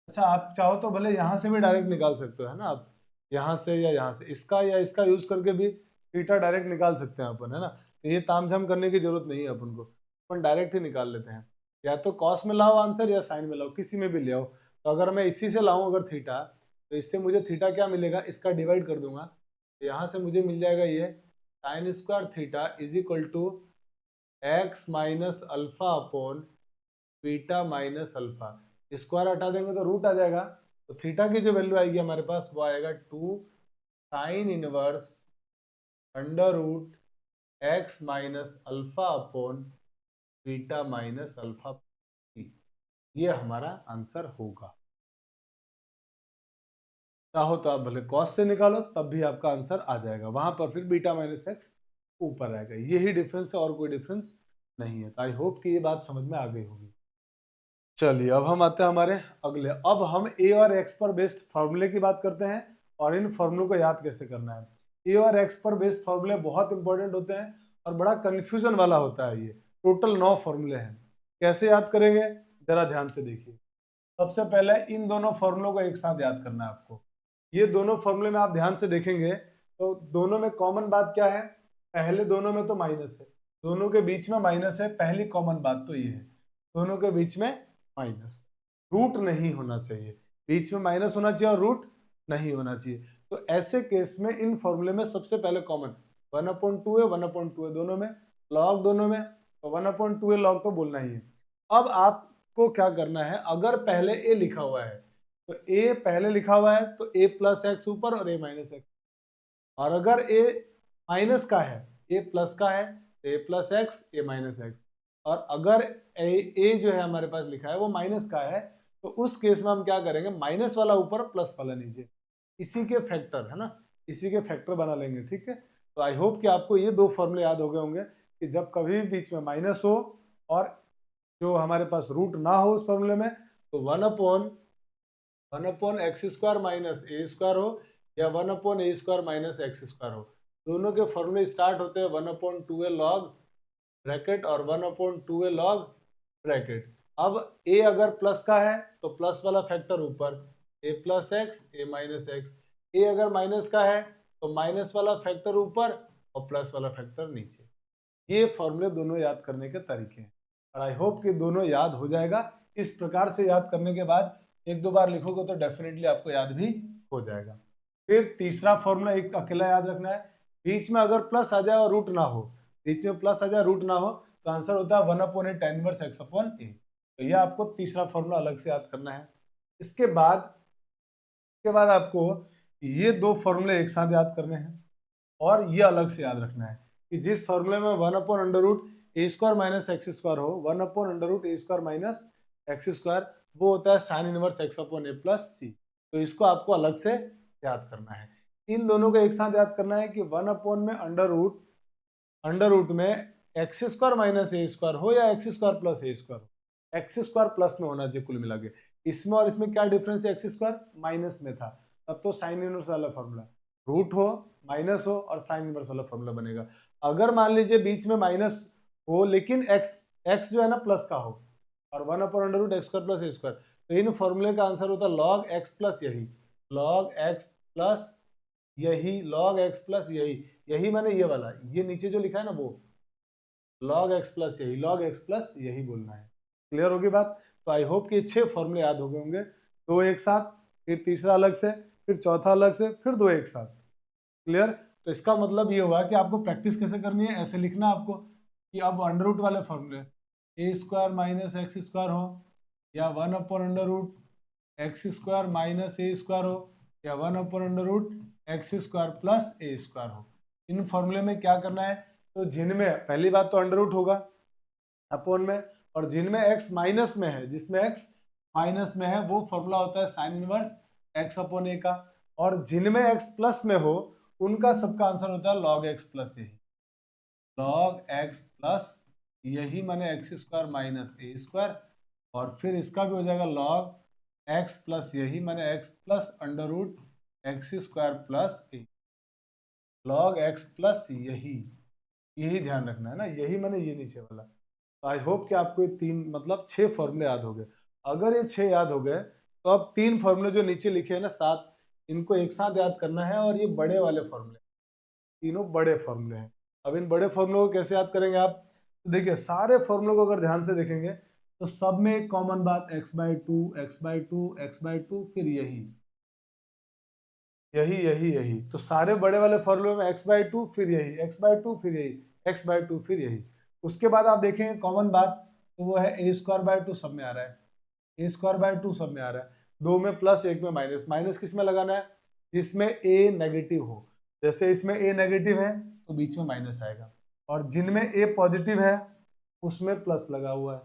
अच्छा आप चाहो तो भले यहाँ से भी डायरेक्ट निकाल सकते हो, है ना, आप यहाँ से या यहाँ से, इसका या इसका यूज करके भी थीटा डायरेक्ट निकाल सकते हैं अपन, है ना। तो ये तामझाम करने की जरूरत नहीं है अपन को, अपन डायरेक्ट ही निकाल लेते हैं। या तो कॉस में लाओ आंसर या साइन में लाओ, किसी में भी ले आओ। तो अगर मैं इसी से लाऊं अगर थीटा, तो इससे मुझे थीटा क्या मिलेगा, इसका डिवाइड कर दूंगा तो यहाँ से मुझे मिल जाएगा ये sine square theta is equal to x minus alpha upon beta minus alpha, square हटा देंगे तो रूट आ जाएगा। तो थीटा की जो वैल्यू आएगी हमारे पास वो आएगा 2 sine inverse under root x minus alpha upon beta minus alpha, ये हमारा आंसर होगा। चाहो तो आप भले कॉस से निकालो तब भी आपका आंसर आ जाएगा, वहां पर फिर बीटा माइनस एक्स ऊपर आएगा। यही डिफरेंस है और कोई डिफरेंस नहीं है। तो आई होप कि ये बात समझ में आ गई होगी। चलिए अब हम आते हैं हमारे अगले, अब हम ए और एक्स पर बेस्ड फॉर्मूले की बात करते हैं और इन फॉर्मूलों को याद कैसे करना है। ए और एक्स पर बेस्ड फॉर्मूले बहुत इंपॉर्टेंट होते हैं और बड़ा कंफ्यूजन वाला होता है। ये टोटल 9 फॉर्मूले हैं। कैसे याद करेंगे जरा ध्यान से देखिए। सबसे पहले इन दोनों फॉर्मूलों को एक साथ याद करना है आपको। ये दोनों फॉर्मूले में आप ध्यान से देखेंगे तो दोनों में कॉमन बात क्या है, पहले दोनों में तो माइनस है, दोनों के बीच में माइनस है, पहली कॉमन बात तो ये है, दोनों के बीच में माइनस, रूट नहीं होना चाहिए, बीच में माइनस होना चाहिए और रूट नहीं होना चाहिए। तो ऐसे केस में इन फॉर्मूले में सबसे पहले कॉमन 1/2 है, 1/2 है दोनों में, लॉग दोनों में, तो 1/2 है लॉग तो बोलना ही है। अब आपको क्या करना है, अगर पहले ए लिखा हुआ है तो ए पहले लिखा हुआ है तो ए प्लस एक्स ऊपर और ए माइनस एक्स, और अगर ए माइनस का है, ए प्लस का है तो ए प्लस एक्स ए माइनस एक्स, और अगर ए जो है हमारे पास लिखा है वो माइनस का है तो उस केस में हम क्या करेंगे, माइनस वाला ऊपर प्लस वाला नीचे, इसी के फैक्टर, है ना, इसी के फैक्टर बना लेंगे। ठीक है, तो आई होप कि आपको ये 2 फॉर्मूले याद हो गए होंगे कि जब कभी भी बीच में माइनस हो और जो हमारे पास रूट ना हो उस फॉर्मूले में, तो 1/1 x square minus A square हो या 1/a square minus x square हो, दोनों के फॉर्मूले स्टार्ट होते हैं 1/2a लॉग ब्रैकेट और 1/2a लॉग ब्रैकेट। अब a अगर प्लस का है तो प्लस वाला फैक्टर ऊपर, a plus x A minus x, a अगर माइनस का है तो माइनस वाला फैक्टर ऊपर और प्लस वाला फैक्टर नीचे। ये फॉर्मूले दोनों याद करने के तरीके हैं और आई होप कि दोनों याद हो जाएगा। इस प्रकार से याद करने के बाद 1-2 बार लिखोगे तो डेफिनेटली आपको याद भी हो जाएगा। फिर तीसरा फॉर्मूला एक अकेला याद रखना है, बीच में अगर प्लस आ जाए और रूट ना हो, बीच में प्लस आ जाए रूट ना हो तो आंसर होता है 1/a tan inverse x upon a। तो ये आपको तीसरा फॉर्मूला अलग से याद करना है। इसके बाद आपको ये 2 फॉर्मूले एक साथ याद करने हैं और ये अलग से याद रखना है कि जिस फॉर्मूले में 1/√a square minus x square हो, 1/√a square minus x square, वो होता है sine inverse x upon a plus c. तो इसको आपको अलग से याद करना है। इन दोनों को एक साथ याद करना है कि 1 में अंडर रूट में x square minus A square हो या एक्स स्क्वायर प्लस ए स्क्वायर हो, एक्स स्क्वायर प्लस में होना चाहिए कुल मिला के। इसमें और इसमें क्या डिफरेंस है, एक्स स्क्वायर माइनस में था तब तो साइन इनवर्स वाला फॉर्मूला, रूट हो माइनस हो और साइन इनवर्स वाला फॉर्मूला बनेगा। अगर मान लीजिए बीच में माइनस हो, लेकिन एक्स जो है ना प्लस का हो, और 1/√x² प्लस a²। तो इन फॉर्मूले का आंसर होता है log x प्लस यही, log x प्लस यही, log x प्लस यही, यही माने ये वाला, ये नीचे जो लिखा है ना वो log x प्लस यही, log x प्लस यही बोलना है। क्लियर होगी बात? तो आई होप कि 6 फॉर्मूले याद हो गए होंगे, 2 एक साथ, फिर तीसरा अलग से, फिर चौथा अलग से, फिर 2 एक साथ। क्लियर? तो इसका मतलब ये हुआ कि आपको प्रैक्टिस कैसे करनी है, ऐसे लिखना आपको कि अब अंडर रूट वाले फॉर्मूले a² माइनस x² हो, या 1/√x² माइनस a² हो, या 1/√x² प्लस a² हो। इन फॉर्मूले में क्या करना है, तो जिनमें पहली बात तो अंडर रूट होगा अपोन में, और जिनमें x माइनस में है, जिसमें x माइनस में है वो फॉर्मूला होता है sine inverse x upon a का, और जिनमें x प्लस में हो उनका सबका आंसर होता है log x प्लस यही, log x प्लस यही माने x² माइनस a², और फिर इसका भी हो जाएगा log x प्लस यही माने x plus √x² plus a, log x plus यही, यही ध्यान रखना है ना, यही माने ये नीचे वाला। तो आई होप कि आपको ये 3 मतलब 6 फॉर्मूले याद हो गए। अगर ये 6 याद हो गए तो अब 3 फॉर्मूले जो नीचे लिखे हैं ना 7, इनको एक साथ याद करना है, और ये बड़े वाले फॉर्मूले, तीनों बड़े फॉर्मूले हैं। अब इन बड़े फॉर्मूलों को कैसे याद करेंगे आप, तो देखिए सारे फॉर्मूलों को अगर ध्यान से देखेंगे तो सब में एक कॉमन बात x/2 x/2 x/2, फिर यही यही यही यही, तो सारे बड़े वाले फॉर्मूले में x/2 फिर यही, x/2 फिर यही, x/2 फिर यही। उसके बाद आप देखेंगे कॉमन बात, तो वो है a²/2 सब में आ रहा है, a²/2 सब में आ रहा है, दो में प्लस एक में माइनस, माइनस किस में लगाना है, जिसमें a नेगेटिव हो, जैसे इसमें a नेगेटिव है तो बीच में माइनस आएगा, और जिनमें a पॉजिटिव है उसमें प्लस लगा हुआ है।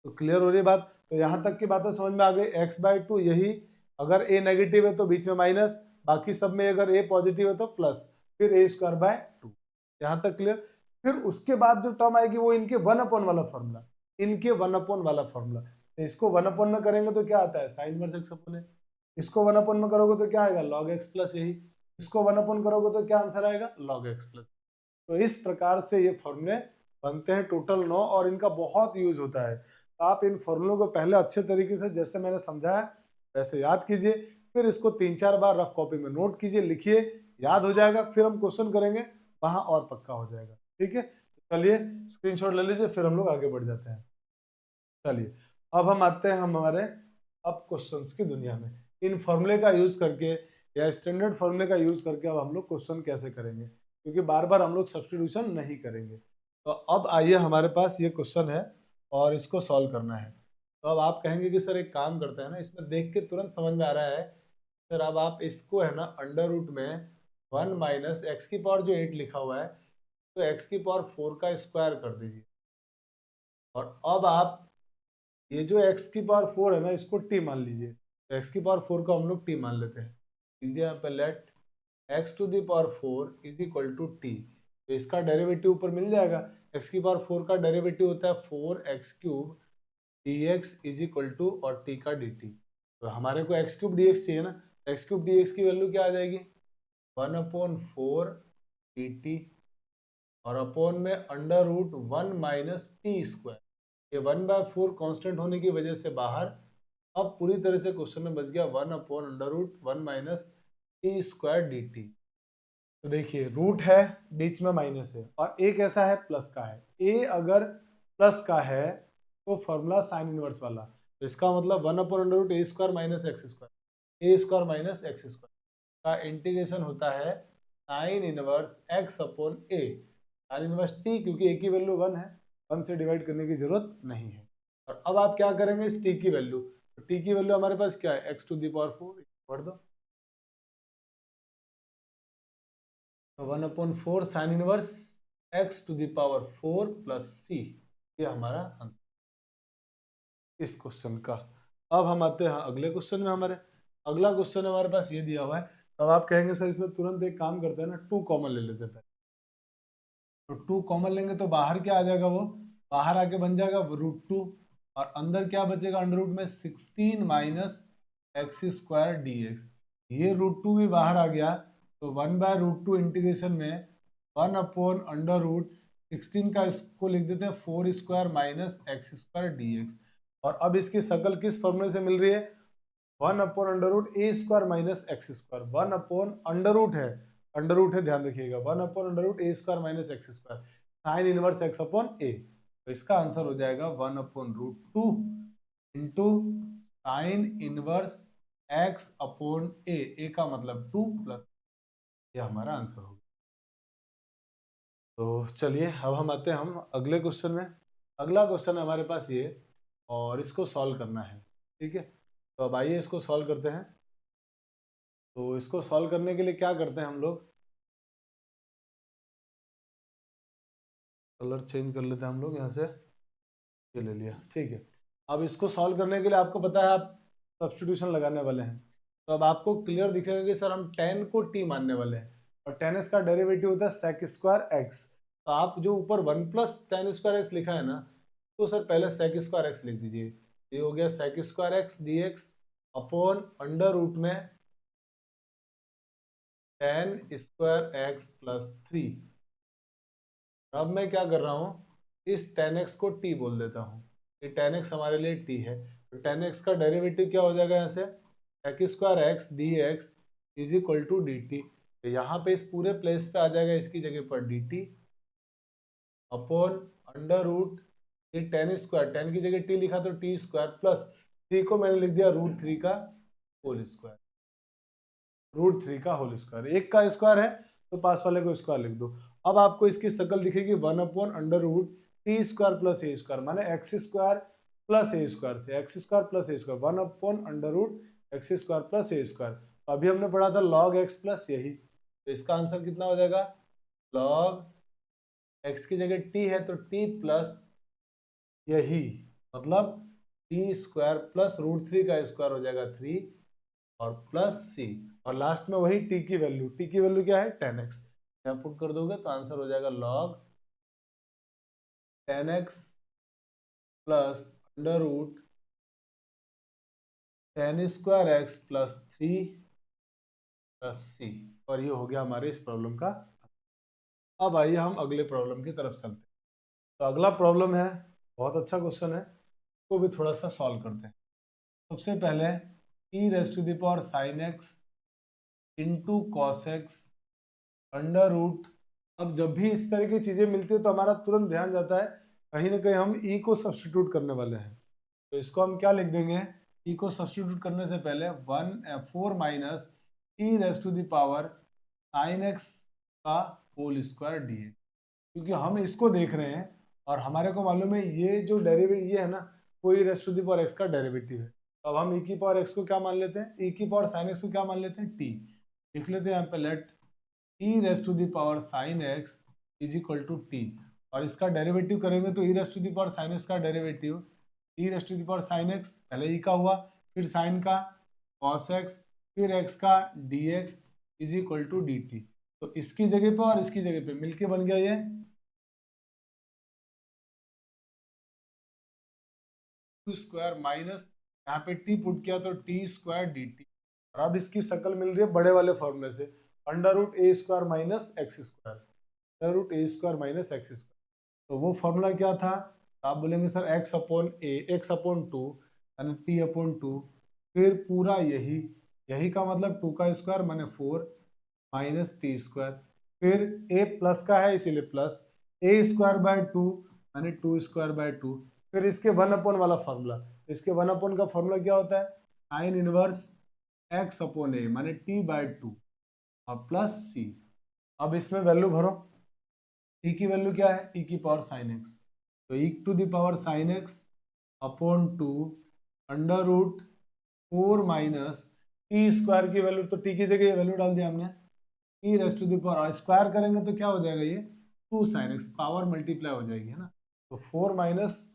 तो क्लियर हो रही है बात? तो यहाँ तक की बातें समझ में आ गई, x/2 यही, अगर a नेगेटिव है तो बीच में माइनस, बाकी सब में अगर a पॉजिटिव है तो प्लस, फिर a²/2, यहाँ तक क्लियर। फिर उसके बाद जो टर्म आएगी वो इनके 1/1 वाला फॉर्मूला, इनके 1/1 वाला फॉर्मूला। तो इसको 1/1 में करेंगे तो क्या आता है, sine inverse x upon a। इसको 1/1 में करोगे तो क्या आएगा, log x प्लस यही। इसको 1/1 करोगे तो क्या आंसर आएगा, log x प्लस। तो इस प्रकार से ये फॉर्मूले बनते हैं टोटल 9, और इनका बहुत यूज होता है। तो आप इन फॉर्मूलों को पहले अच्छे तरीके से जैसे मैंने समझाया वैसे याद कीजिए, फिर इसको 3-4 बार रफ कॉपी में नोट कीजिए, लिखिए, याद हो जाएगा, फिर हम क्वेश्चन करेंगे वहां और पक्का हो जाएगा। ठीक है, चलिए स्क्रीनशॉट ले लीजिए, फिर हम लोग आगे बढ़ जाते हैं। चलिए अब हम आते हैं हमारे अब क्वेश्चंस की दुनिया में। इन फॉर्मूले का यूज करके या स्टैंडर्ड फॉर्मूले का यूज करके अब हम लोग क्वेश्चन कैसे करेंगे, क्योंकि बार बार हम लोग सब्स्टिट्यूशन नहीं करेंगे। तो अब आइए, हमारे पास ये क्वेश्चन है और इसको सॉल्व करना है। तो अब आप कहेंगे कि सर एक काम करते हैं ना, इसमें देख के तुरंत समझ में आ रहा है सर, अब आप इसको है ना अंडर रूट में 1 माइनस एक्स की पावर जो 8 लिखा हुआ है, तो एक्स की पावर 4 का स्क्वायर कर दीजिए, और अब आप ये जो x की पावर 4 है ना इसको t मान लीजिए, तो x की पावर 4 को हम लोग t मान लेते हैं। लीजिए यहाँ पे let x to the power 4 is equal to t, तो इसका डेरिवेटिव ऊपर मिल जाएगा। x की पावर 4 का डेरिवेटिव होता है 4x³ dx is equal to और t का dt। तो हमारे को x³ dx चाहिए ना, x³ dx की वैल्यू क्या आ जाएगी, 1/4 dt, और अपॉन में अंडर रूट 1 माइनस t²। ये 1/4 कांस्टेंट होने की वजह से बाहर, अब पूरी तरह से क्वेश्चन में बच गया 1/√1 माइनस t² dt। तो देखिए रूट है, बीच में माइनस है, और a कैसा है, प्लस का है। a अगर प्लस का है तो फॉर्मूला साइन इनवर्स वाला, तो इसका मतलब 1/√a² minus x², a² minus x² का इंटीग्रेशन होता है sine inverse x upon a, sine inverse t, क्योंकि a की वैल्यू 1 है, 1 से डिवाइड करने की जरूरत नहीं है। और अब आप क्या करेंगे, इस t की वैल्यू, तो t की वैल्यू हमारे पास क्या है, x टू द पावर 4 पढ़ दो, तो 1/4 sine inverse x to the power 4 plus c, ये हमारा आंसर इस क्वेश्चन का। अब हम आते हैं अगले क्वेश्चन में। हमारे अगला क्वेश्चन हमारे पास ये दिया हुआ है, तो अब आप कहेंगे सर इसमें तुरंत एक काम करते हैं ना, 2 कॉमन ले लेते हैं। तो 2 कॉमन लेंगे तो बाहर क्या आ जाएगा, वो बाहर आके बन जाएगा √2, और अंदर क्या बचेगा अंडर रूट में 16 माइनस x² dx। ये √2 भी बाहर आ गया, तो 1/√2 इंटीग्रेशन में 1 अपॉन अंडर रूट 16 का इसको लिख देते हैं 4 square minus x square D x. और अब इसकी शकल किस फॉर्मूले से मिल रही है? 1/√a² minus x square. 1/√, under root है, ध्यान रखिएगा, 1/√a² minus x square, sine inverse x upon a। तो इसका आंसर हो जाएगा 1/√2 into sine inverse x upon a का मतलब 2 प्लस, ये हमारा आंसर होगा। तो चलिए अब हम आते हैं हम अगले क्वेश्चन में। अगला क्वेश्चन है हमारे पास ये, और इसको सॉल्व करना है, ठीक है। तो अब आइए इसको सॉल्व करते हैं। तो इसको सॉल्व करने के लिए क्या करते हैं हम लोग, कलर चेंज कर लेते हैं हम लोग यहाँ से, ये ले लिया, ठीक है। अब इसको सॉल्व करने के लिए आपको पता है आप सब्स्टिट्यूशन लगाने वाले हैं। तो अब आपको क्लियर दिखेगा कि सर हम tan को t मानने वाले हैं, और tan x का डेरिवेटिव होता है sec स्क्वायर x। तो आप जो ऊपर 1 प्लस tan स्क्वायर x लिखा है ना, तो सर पहले sec स्क्वायर x लिख दीजिए। ये हो गया sec square x dx upon under root में tan स्क्वायर x प्लस 3। अब मैं क्या कर रहा हूँ, इस tan x को t बोल देता हूँ, ये tan x हमारे लिए t है। तो tan x का डेरिवेटिव क्या हो जाएगा यहाँ से, sec square x dx is equal to d t. तो यहाँ पे इस पूरे प्लेस पे आ जाएगा इसकी जगह पर d t upon under root, ये tan स्क्वायर, tan की जगह t लिखा तो t स्क्वायर प्लस 3 को मैंने लिख दिया √3 का होल स्क्वायर। √3 का होल स्क्वायर, एक का स्क्वायर है तो पास वाले को स्क्वायर लिख दो। अब आपको इसकी शक्ल दिखेगी 1/√t² प्लस a स्क्वायर, माने x square plus a square से, x square plus a square, 1/√x² plus a square. तो अभी हमने पढ़ा था log x प्लस यही, तो इसका आंसर कितना हो जाएगा, log x की जगह t है तो t प्लस यही, मतलब t² प्लस √3 का स्क्वायर हो जाएगा 3 और प्लस c, और लास्ट में वही t की वैल्यू, t की वैल्यू क्या है tan x, यहाँ पुट कर दोगे तो आंसर हो जाएगा log tan x plus under root tan square x plus 3 plus c। और ये हो गया हमारे इस प्रॉब्लम का। अब आइए हम अगले प्रॉब्लम की तरफ चलते हैं। तो अगला प्रॉब्लम है, बहुत अच्छा क्वेश्चन है, इसको भी थोड़ा सा सॉल्व करते हैं। सबसे पहले e⁻sin x into cos x under root. अब जब भी इस तरह की चीजें मिलती है तो हमारा तुरंत ध्यान जाता है कहीं ना कहीं हम e को सब्स्टिट्यूट करने वाले हैं। तो इसको हम क्या लिख देंगे, e को सब्स्टिट्यूट करने से पहले 4 माइनस e⁻sin x का होल स्क्वायर डी, क्योंकि हम इसको देख रहे हैं और हमारे को मालूम है ये जो डेरिवेटिव ये है ना, वो e⁻x का डेरिवेटिव है। तो अब हम e⁻x को क्या मान लेते हैं, e⁻sin x को क्या मान लेते हैं, t। लिख लेते हैं यहाँ पे, let e⁻sin x is equal to t, और इसका डेरिवेटिव करेंगे तो e⁻sin x का डेरिवेटिव e⁻sin x पहले e का हुआ, फिर sin का cos x, फिर x का dx is equal to dt। तो इसकी जगह पे और इसकी जगह पे मिलके बन गया ये स्क्वायर माइनस, यहाँ पे t पुट किया तो t² dt। और अब इसकी शक्ल मिल रही है बड़े वाले फॉर्मूले से, √a² minus x square, √a² minus x square. तो वो फॉर्मूला क्या था, तो आप बोलेंगे sir x upon a, x upon 2 यानी t अपॉन 2, फिर पूरा यही, यही का मतलब 2 का स्क्वायर माने 4 माइनस t², फिर a प्लस का है इसीलिए प्लस a²/2 यानी 2²/2, फिर इसके 1 अपॉन वाला फॉर्मूला, इसके 1 अपॉन का फॉर्मूला क्या होता है, sine inverse x upon a माने t/2 और प्लस c। अब इसमें वैल्यू भरो, e की वैल्यू क्या है, e⁻sin x, तो e⁻sin x upon 2 under root 4 minus t² की वैल्यू, तो t की जगह ये वैल्यू डाल दिया हमने, e⁻, स्क्वायर करेंगे तो क्या हो जाएगा, ये 2sin x, पावर मल्टीप्लाई हो जाएगी, है ना। तो 4 माइनस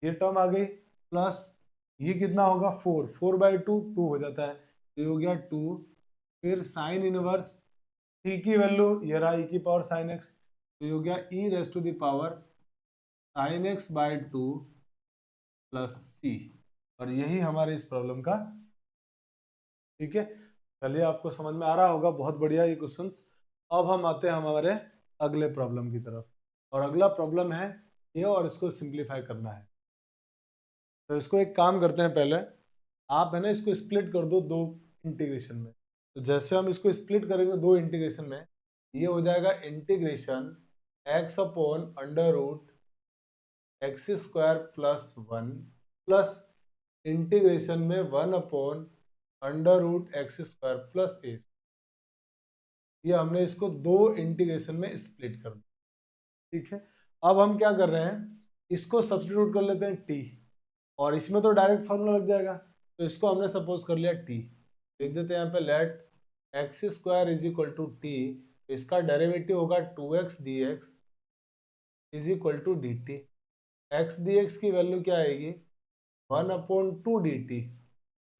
ये टर्म आ गई, प्लस ये कितना होगा 4/2 2 हो जाता है, ये हो गया 2, फिर साइन इनवर्स t की वैल्यू ये रहा e⁻sin x, तो ये हो गया e⁻sin x/2 प्लस c। और यही हमारे इस प्रॉब्लम का, ठीक है। चलिए आपको समझ में आ रहा होगा, बहुत बढ़िया ये क्वेश्चंस। अब हम आते हैं हमारे अगले प्रॉब्लम की तरफ। और अगला प्रॉब्लम है ये, और इसको सिंप्लीफाई करना है। तो इसको एक काम करते हैं, पहले आप है ना इसको स्प्लिट कर दो दो इंटीग्रेशन में। तो जैसे हम इसको स्प्लिट करेंगे दो इंटीग्रेशन में, ये हो जाएगा integration x upon under root x square plus one, plus integration में one upon under root x square plus a. ये हमने इसको दो इंटीग्रेशन में स्प्लिट कर दिया। ठीक है, अब हम क्या कर रहे हैं, इसको सब्स्टिट्यूट कर लेते हैं टी, और इसमें तो डायरेक्ट फॉर्मूला लग जाएगा। तो इसको हमने सपोज कर लिया टी, लिख देते हैं यहाँ पे let x square is equal to t. इसका डेरिवेटिव होगा 2x dx is equal to d t. X d x की वैल्यू क्या आएगी, 1/2 dt।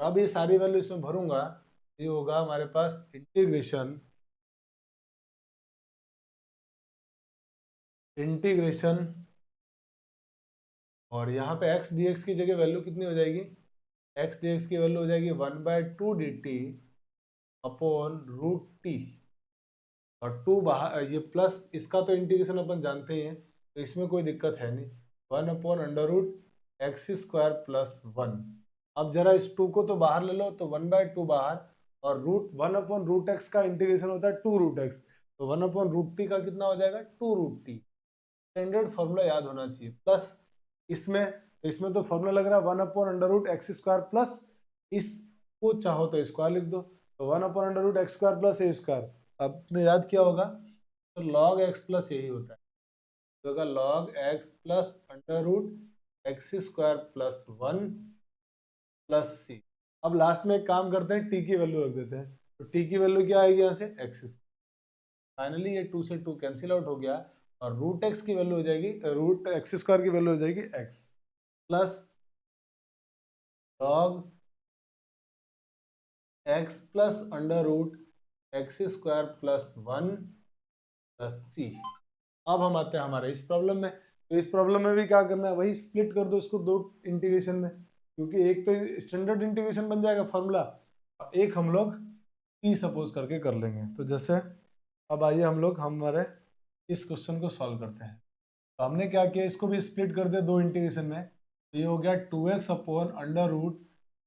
अब ये सारी वैल्यू इसमें भरूंगा, ये होगा हमारे पास इंटीग्रेशन और यहाँ पे x dx की जगह वैल्यू कितनी हो जाएगी, x dx की वैल्यू हो जाएगी 1/2 dt अपॉन रूट टी। और 2 बाहर, ये प्लस इसका तो इंटीग्रेशन अपन जानते ही हैं, तो इसमें कोई दिक्कत है नहीं। 1/√x² plus 1। अब जरा इस 2 को तो बाहर ले लो, तो 1/2 बाहर, और रूट 1/√x का इंटीग्रेशन होता है 2√x, तो 1/√t का कितना हो जाएगा 2√t। स्टैंडर्ड फॉर्मूला याद होना चाहिए। प्लस इसमें तो फॉर्मूला लग रहा है 1/√x² प्लस, इसको चाहो तो स्क्वायर लिख दो, तो 1/√x² प्लस a²। आपने याद किया होगा तो log x प्लस यही होता है, तो अगर log x plus √x² plus 1 plus c। अब लास्ट में एक काम करते हैं, t की वैल्यू रख देते हैं, तो t की वैल्यू क्या आएगी यहाँ से x। फाइनली ये 2 से 2 कैंसिल आउट हो गया, और रूट एक्स की वैल्यू हो जाएगी, रूट x² की वैल्यू हो जाएगी x plus log x plus √x² plus 1 plus c। अब हम आते हैं हमारे इस प्रॉब्लम में। तो इस प्रॉब्लम में भी क्या करना है, वही स्प्लिट कर दो इसको दो इंटीग्रेशन में, क्योंकि एक तो स्टैंडर्ड इंटीग्रेशन बन जाएगा फॉर्मूला, एक हम लोग टी सपोज करके कर लेंगे। तो जैसे अब आइए हम लोग हमारे इस क्वेश्चन को सॉल्व करते हैं। तो हमने क्या किया, इसको भी स्प्लिट कर दिया दो इंटीग्रेशन में। तो ये हो गया 2x upon under root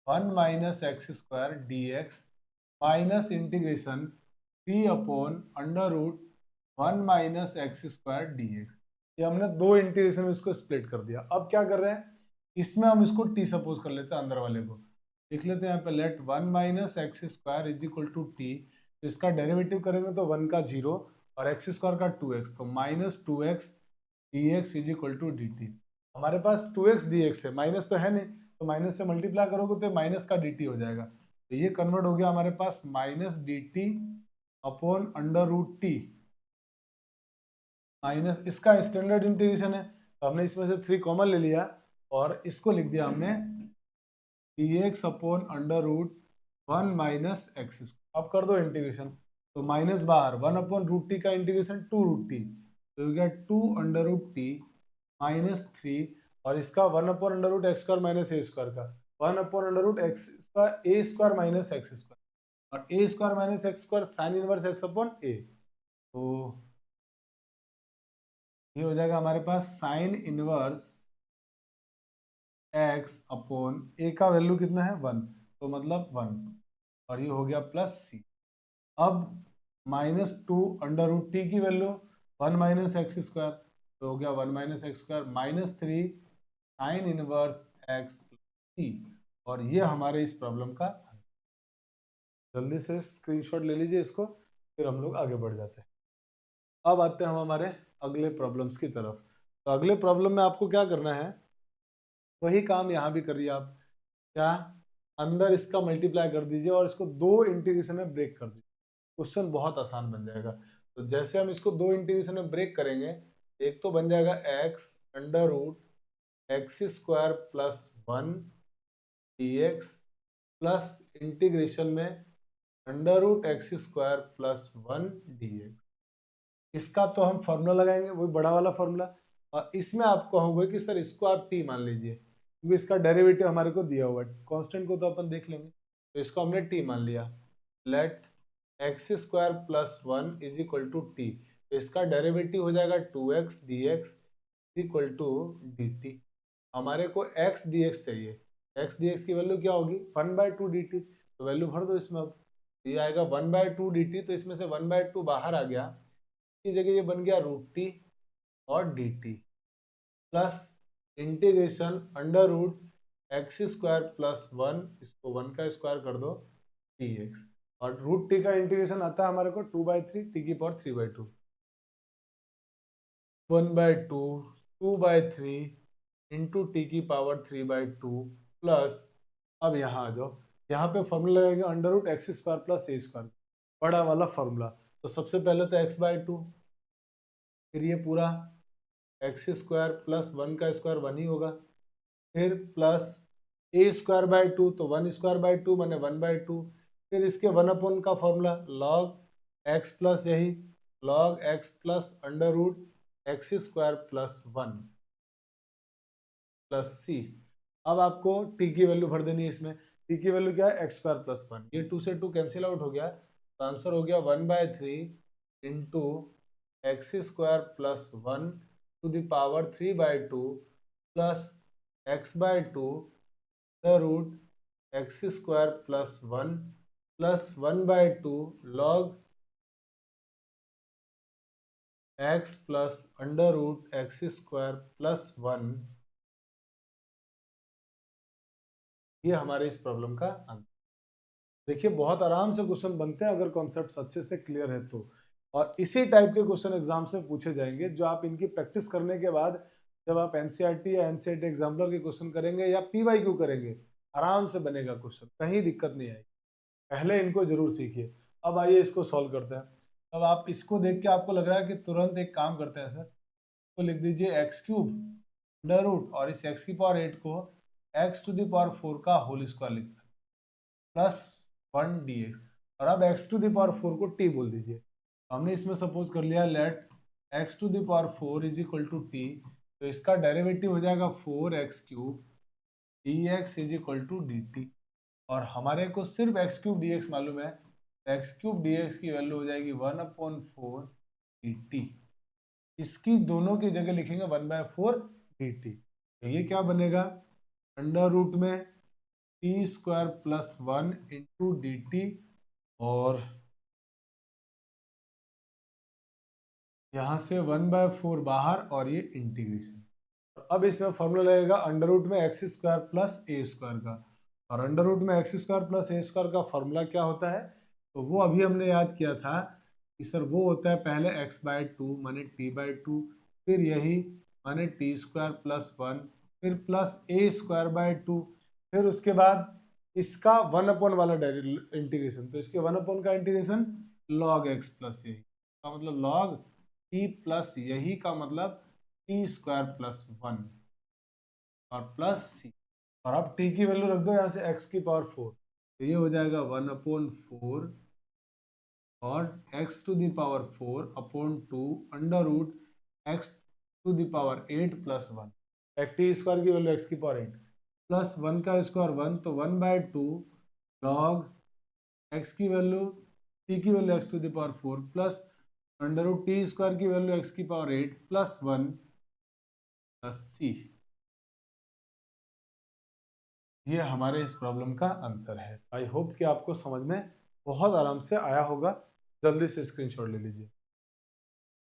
1 - x² dx minus integration 3 upon under root 1 - x² dx। ये हमने दो इंटीग्रेशन में इसको स्प्लिट कर दिया। अब क्या कर रहे हैं, इसमें हम इसको t सपोज कर लेते हैं, अंदर वाले को लिख लेते हैं यहाँ पे let 1 - x² is equal to t. तो इसका डेरिवेटिव करेंगे तो 1 का 0 और x² का 2x, तो -2x dx is equal to d t. हमारे पास 2x dx है, माइनस तो है नहीं, तो माइनस से मल्टीप्लाई करोगे तो माइनस का dt हो जाएगा। तो ये कन्वर्ट हो गया हमारे पास minus dt upon under root t, minus इसका स्टैंडर्ड इंटीग्रेशन है, तो हमने इसमें से 3 कॉमन ले लिया और इसको लिख दिया हमने dx upon under root 1 - x। अब कर दो इंटीग्रेशन, तो माइनस बाहर 1/√t का इंटीग्रेशन 2√t, तो हो गया 2√t -3, और इसका 1/√x² माइनस a² का 1/√x² माइनस x², और a² minus x² sine inverse x upon a। तो ये हो जाएगा हमारे पास sine inverse x upon a का वैल्यू कितना है 1, तो मतलब 1, और ये हो गया प्लस c। अब -2√t की वैल्यू 1 - x², तो हो गया 1 - x² -3 sign inverse x c। और ये हमारे इस प्रॉब्लम का, जल्दी से स्क्रीनशॉट ले लीजिए इसको, फिर हम लोग आगे बढ़ जाते हैं। अब आते हैं हम हमारे अगले प्रॉब्लम्स की तरफ। तो अगले प्रॉब्लम में आपको क्या करना है, वही काम यहाँ भी करिए आप। क्या, अंदर इसका मल्टीप्लाई कर दीजिए और इसको दो इंटीग्रेशन में ब्रेक कर दीजिए, क्वेश्चन बहुत आसान बन जाएगा। तो जैसे हम इसको दो इंटीग्रेशन में ब्रेक करेंगे, एक तो बन जाएगा x under root x² plus 1 dx plus integration में under root x² plus 1 dx। इसका तो हम फॉर्मूला लगाएंगे, वही बड़ा वाला फॉर्मूला, और इसमें आप कहोगे कि सर इसको आप t मान लीजिए, क्योंकि इसका डेरिवेटिव हमारे को दिया हुआ है, कांस्टेंट को तो अपन देख लेंगे, तो इसको हमने t मान लिया। Let x² plus 1 is equal to t. तो इसका डेरिवेटिव हो जाएगा 2x dx equal to dt। हमारे को x dx चाहिए, x dx की वैल्यू क्या होगी 1/2 dt, तो वैल्यू भर दो इसमें। अब ये आएगा 1/2 dt, तो इसमें से 1/2 बाहर आ गया, इसकी जगह ये बन गया √t और dt plus integration under root x square plus 1, इसको 1 का स्क्वायर कर दो dx, और √t का इंटीग्रेशन आता है हमारे को 2/3 t की पावर 3/2, 1/2 2/3 इंटू टी की पावर 3/2 प्लस, अब यहाँ आ जाओ, यहाँ पे फॉर्मूला लगेगा under root x square plus ए स्क्वायर, बड़ा वाला फॉर्मूला। तो सबसे पहले तो x/2, फिर ये पूरा एक्स स्क्वायर प्लस 1 का स्क्वायर 1 ही होगा, फिर प्लस ए स्क्वायर बाय 2, तो 1 स्क्वायर बाय 2 माने 1/2, फिर इसके 1/, का फॉर्मूला लॉग एक्स प्लस यही log x plus under root x square plus 1 plus सी। अब आपको टी की वैल्यू भर देनी है इसमें। टी की वैल्यू क्या है एक्स स्क्वायर प्लस 1, ये 2 से 2 कैंसिल आउट हो गया, तो आंसर हो गया 1/3 into x square plus 1 to the power 3/2 plus x/2 the root x square plus 1 plus 1/2 log x plus under root x square plus 1। ये हमारे इस प्रॉब्लम का आंसर। देखिए बहुत आराम से क्वेश्चन बनते हैं अगर कॉन्सेप्ट अच्छे से क्लियर है तो, और इसी टाइप के क्वेश्चन एग्जाम से पूछे जाएंगे जो आप इनकी प्रैक्टिस करने के बाद जब आप एनसीईआरटी या एनसीईआरटी एग्जाम्पलर के क्वेश्चन करेंगे या पीवाईक्यू करेंगे, आराम से बनेगा क्वेश्चन, कहीं दिक्कत नहीं आएगी। पहले इनको जरूर सीखिए। अब आइए इसको सॉल्व करते हैं। अब आप इसको देख के आपको लग रहा है कि तुरंत एक काम करते हैं सर, तो लिख दीजिए x³ अंडर रूट और इस x की पावर 8 को x टू द पावर 4 का होल स्क्वायर लिख सकते प्लस 1 dx, और अब x टू द पावर 4 को t बोल दीजिए। हमने इसमें सपोज कर लिया let x to the power 4 is equal to t, तो इसका डेरिवेटिव हो जाएगा 4x³ dx is equal to dt, और हमारे को सिर्फ x³ dx मालूम है, x³ dx की वैल्यू हो जाएगी 1/4 dt। इसकी दोनों की जगह लिखेंगे 1/4 dt, तो ये क्या बनेगा अंडर रूट में T square plus 1 into D T, और यहां से 1/4 बाहर और ये इंटीग्रेशन। अब इसमें फॉर्मूला लगेगा अंडर रूट में एक्स स्क्वायर प्लस ए स्क्वायर का, और अंडर रूट में एक्स स्क्वायर प्लस ए स्क्वायर का फॉर्मूला क्या होता है, तो वो अभी हमने याद किया था कि सर वो होता है पहले x/2 माने t/2, फिर यही माने टी स्क्वायर प्लस 1, फिर प्लस ए स्क्वायर बाय 2, फिर उसके बाद इसका 1/, वाला इंटीग्रेशन, तो इसके 1/, का इंटीग्रेशन log x प्लस यही का मतलब log t प्लस यही का मतलब टी स्क्वायर प्लस 1 और प्लस सी, और अब t की वैल्यू रख दो यहाँ से x की पावर 4, तो ये हो जाएगा 1/4 और x to the power 4 upon 2 under root x to the power 8 plus 1, t square की वैल्यू x की पावर 8 प्लस 1 का स्क्वायर 1, तो 1/2 लॉग x की वैल्यू t की value x to the power 4 plus under root t square की value x की power 8 plus 1 plus सी। ये हमारे इस प्रॉब्लम का आंसर है। आई होप कि आपको समझ में बहुत आराम से आया होगा। जल्दी से स्क्रीनशॉट ले लीजिए।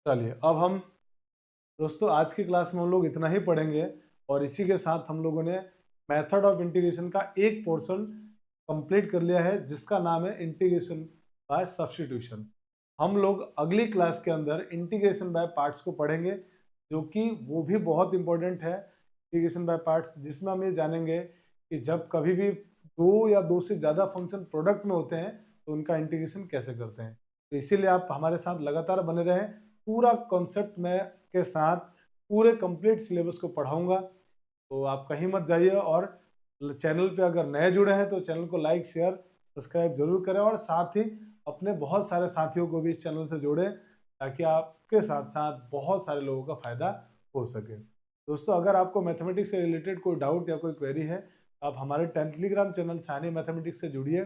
चलिए अब हम दोस्तों आज की क्लास में हम लोग इतना ही पढ़ेंगे, और इसी के साथ हम लोगों ने मेथड ऑफ इंटीग्रेशन का एक पोर्शन कंप्लीट कर लिया है जिसका नाम है इंटीग्रेशन बाय सब्स्टिट्यूशन। हम लोग अगली क्लास के अंदर इंटीग्रेशन बाय पार्ट्स को पढ़ेंगे, जो कि वो भी बहुत इंपॉर्टेंट है इंटीग्रेशन बाय पार्ट्स, जिसमें हम ये जानेंगे कि जब कभी भी दो या दो से ज़्यादा फंक्शन प्रोडक्ट में होते हैं तो उनका इंटीग्रेशन कैसे करते हैं। तो इसीलिए आप हमारे साथ लगातार बने रहें। पूरा कॉन्सेप्ट में के साथ पूरे कंप्लीट सिलेबस को पढ़ाऊंगा, तो आप कहीं मत जाइए। और चैनल पे अगर नए जुड़े हैं तो चैनल को लाइक शेयर सब्सक्राइब जरूर करें, और साथ ही अपने बहुत सारे साथियों को भी इस चैनल से जोड़ें ताकि आपके साथ साथ बहुत सारे लोगों का फायदा हो सके। दोस्तों अगर आपको मैथमेटिक्स से रिलेटेड कोई डाउट या कोई क्वेरी है, आप हमारे टेलीग्राम चैनल साहनी मैथमेटिक्स से जुड़िए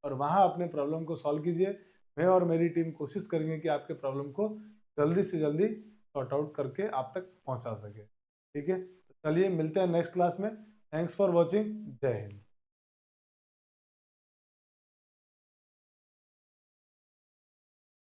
और वहाँ अपने प्रॉब्लम को सॉल्व कीजिए। मैं और मेरी टीम कोशिश करेंगे कि आपके प्रॉब्लम को जल्दी से जल्दी सॉर्ट आउट करके आप तक पहुंचा सके। ठीक है, तो चलिए मिलते हैं नेक्स्ट क्लास में। Thanks for watching. जय हिंद।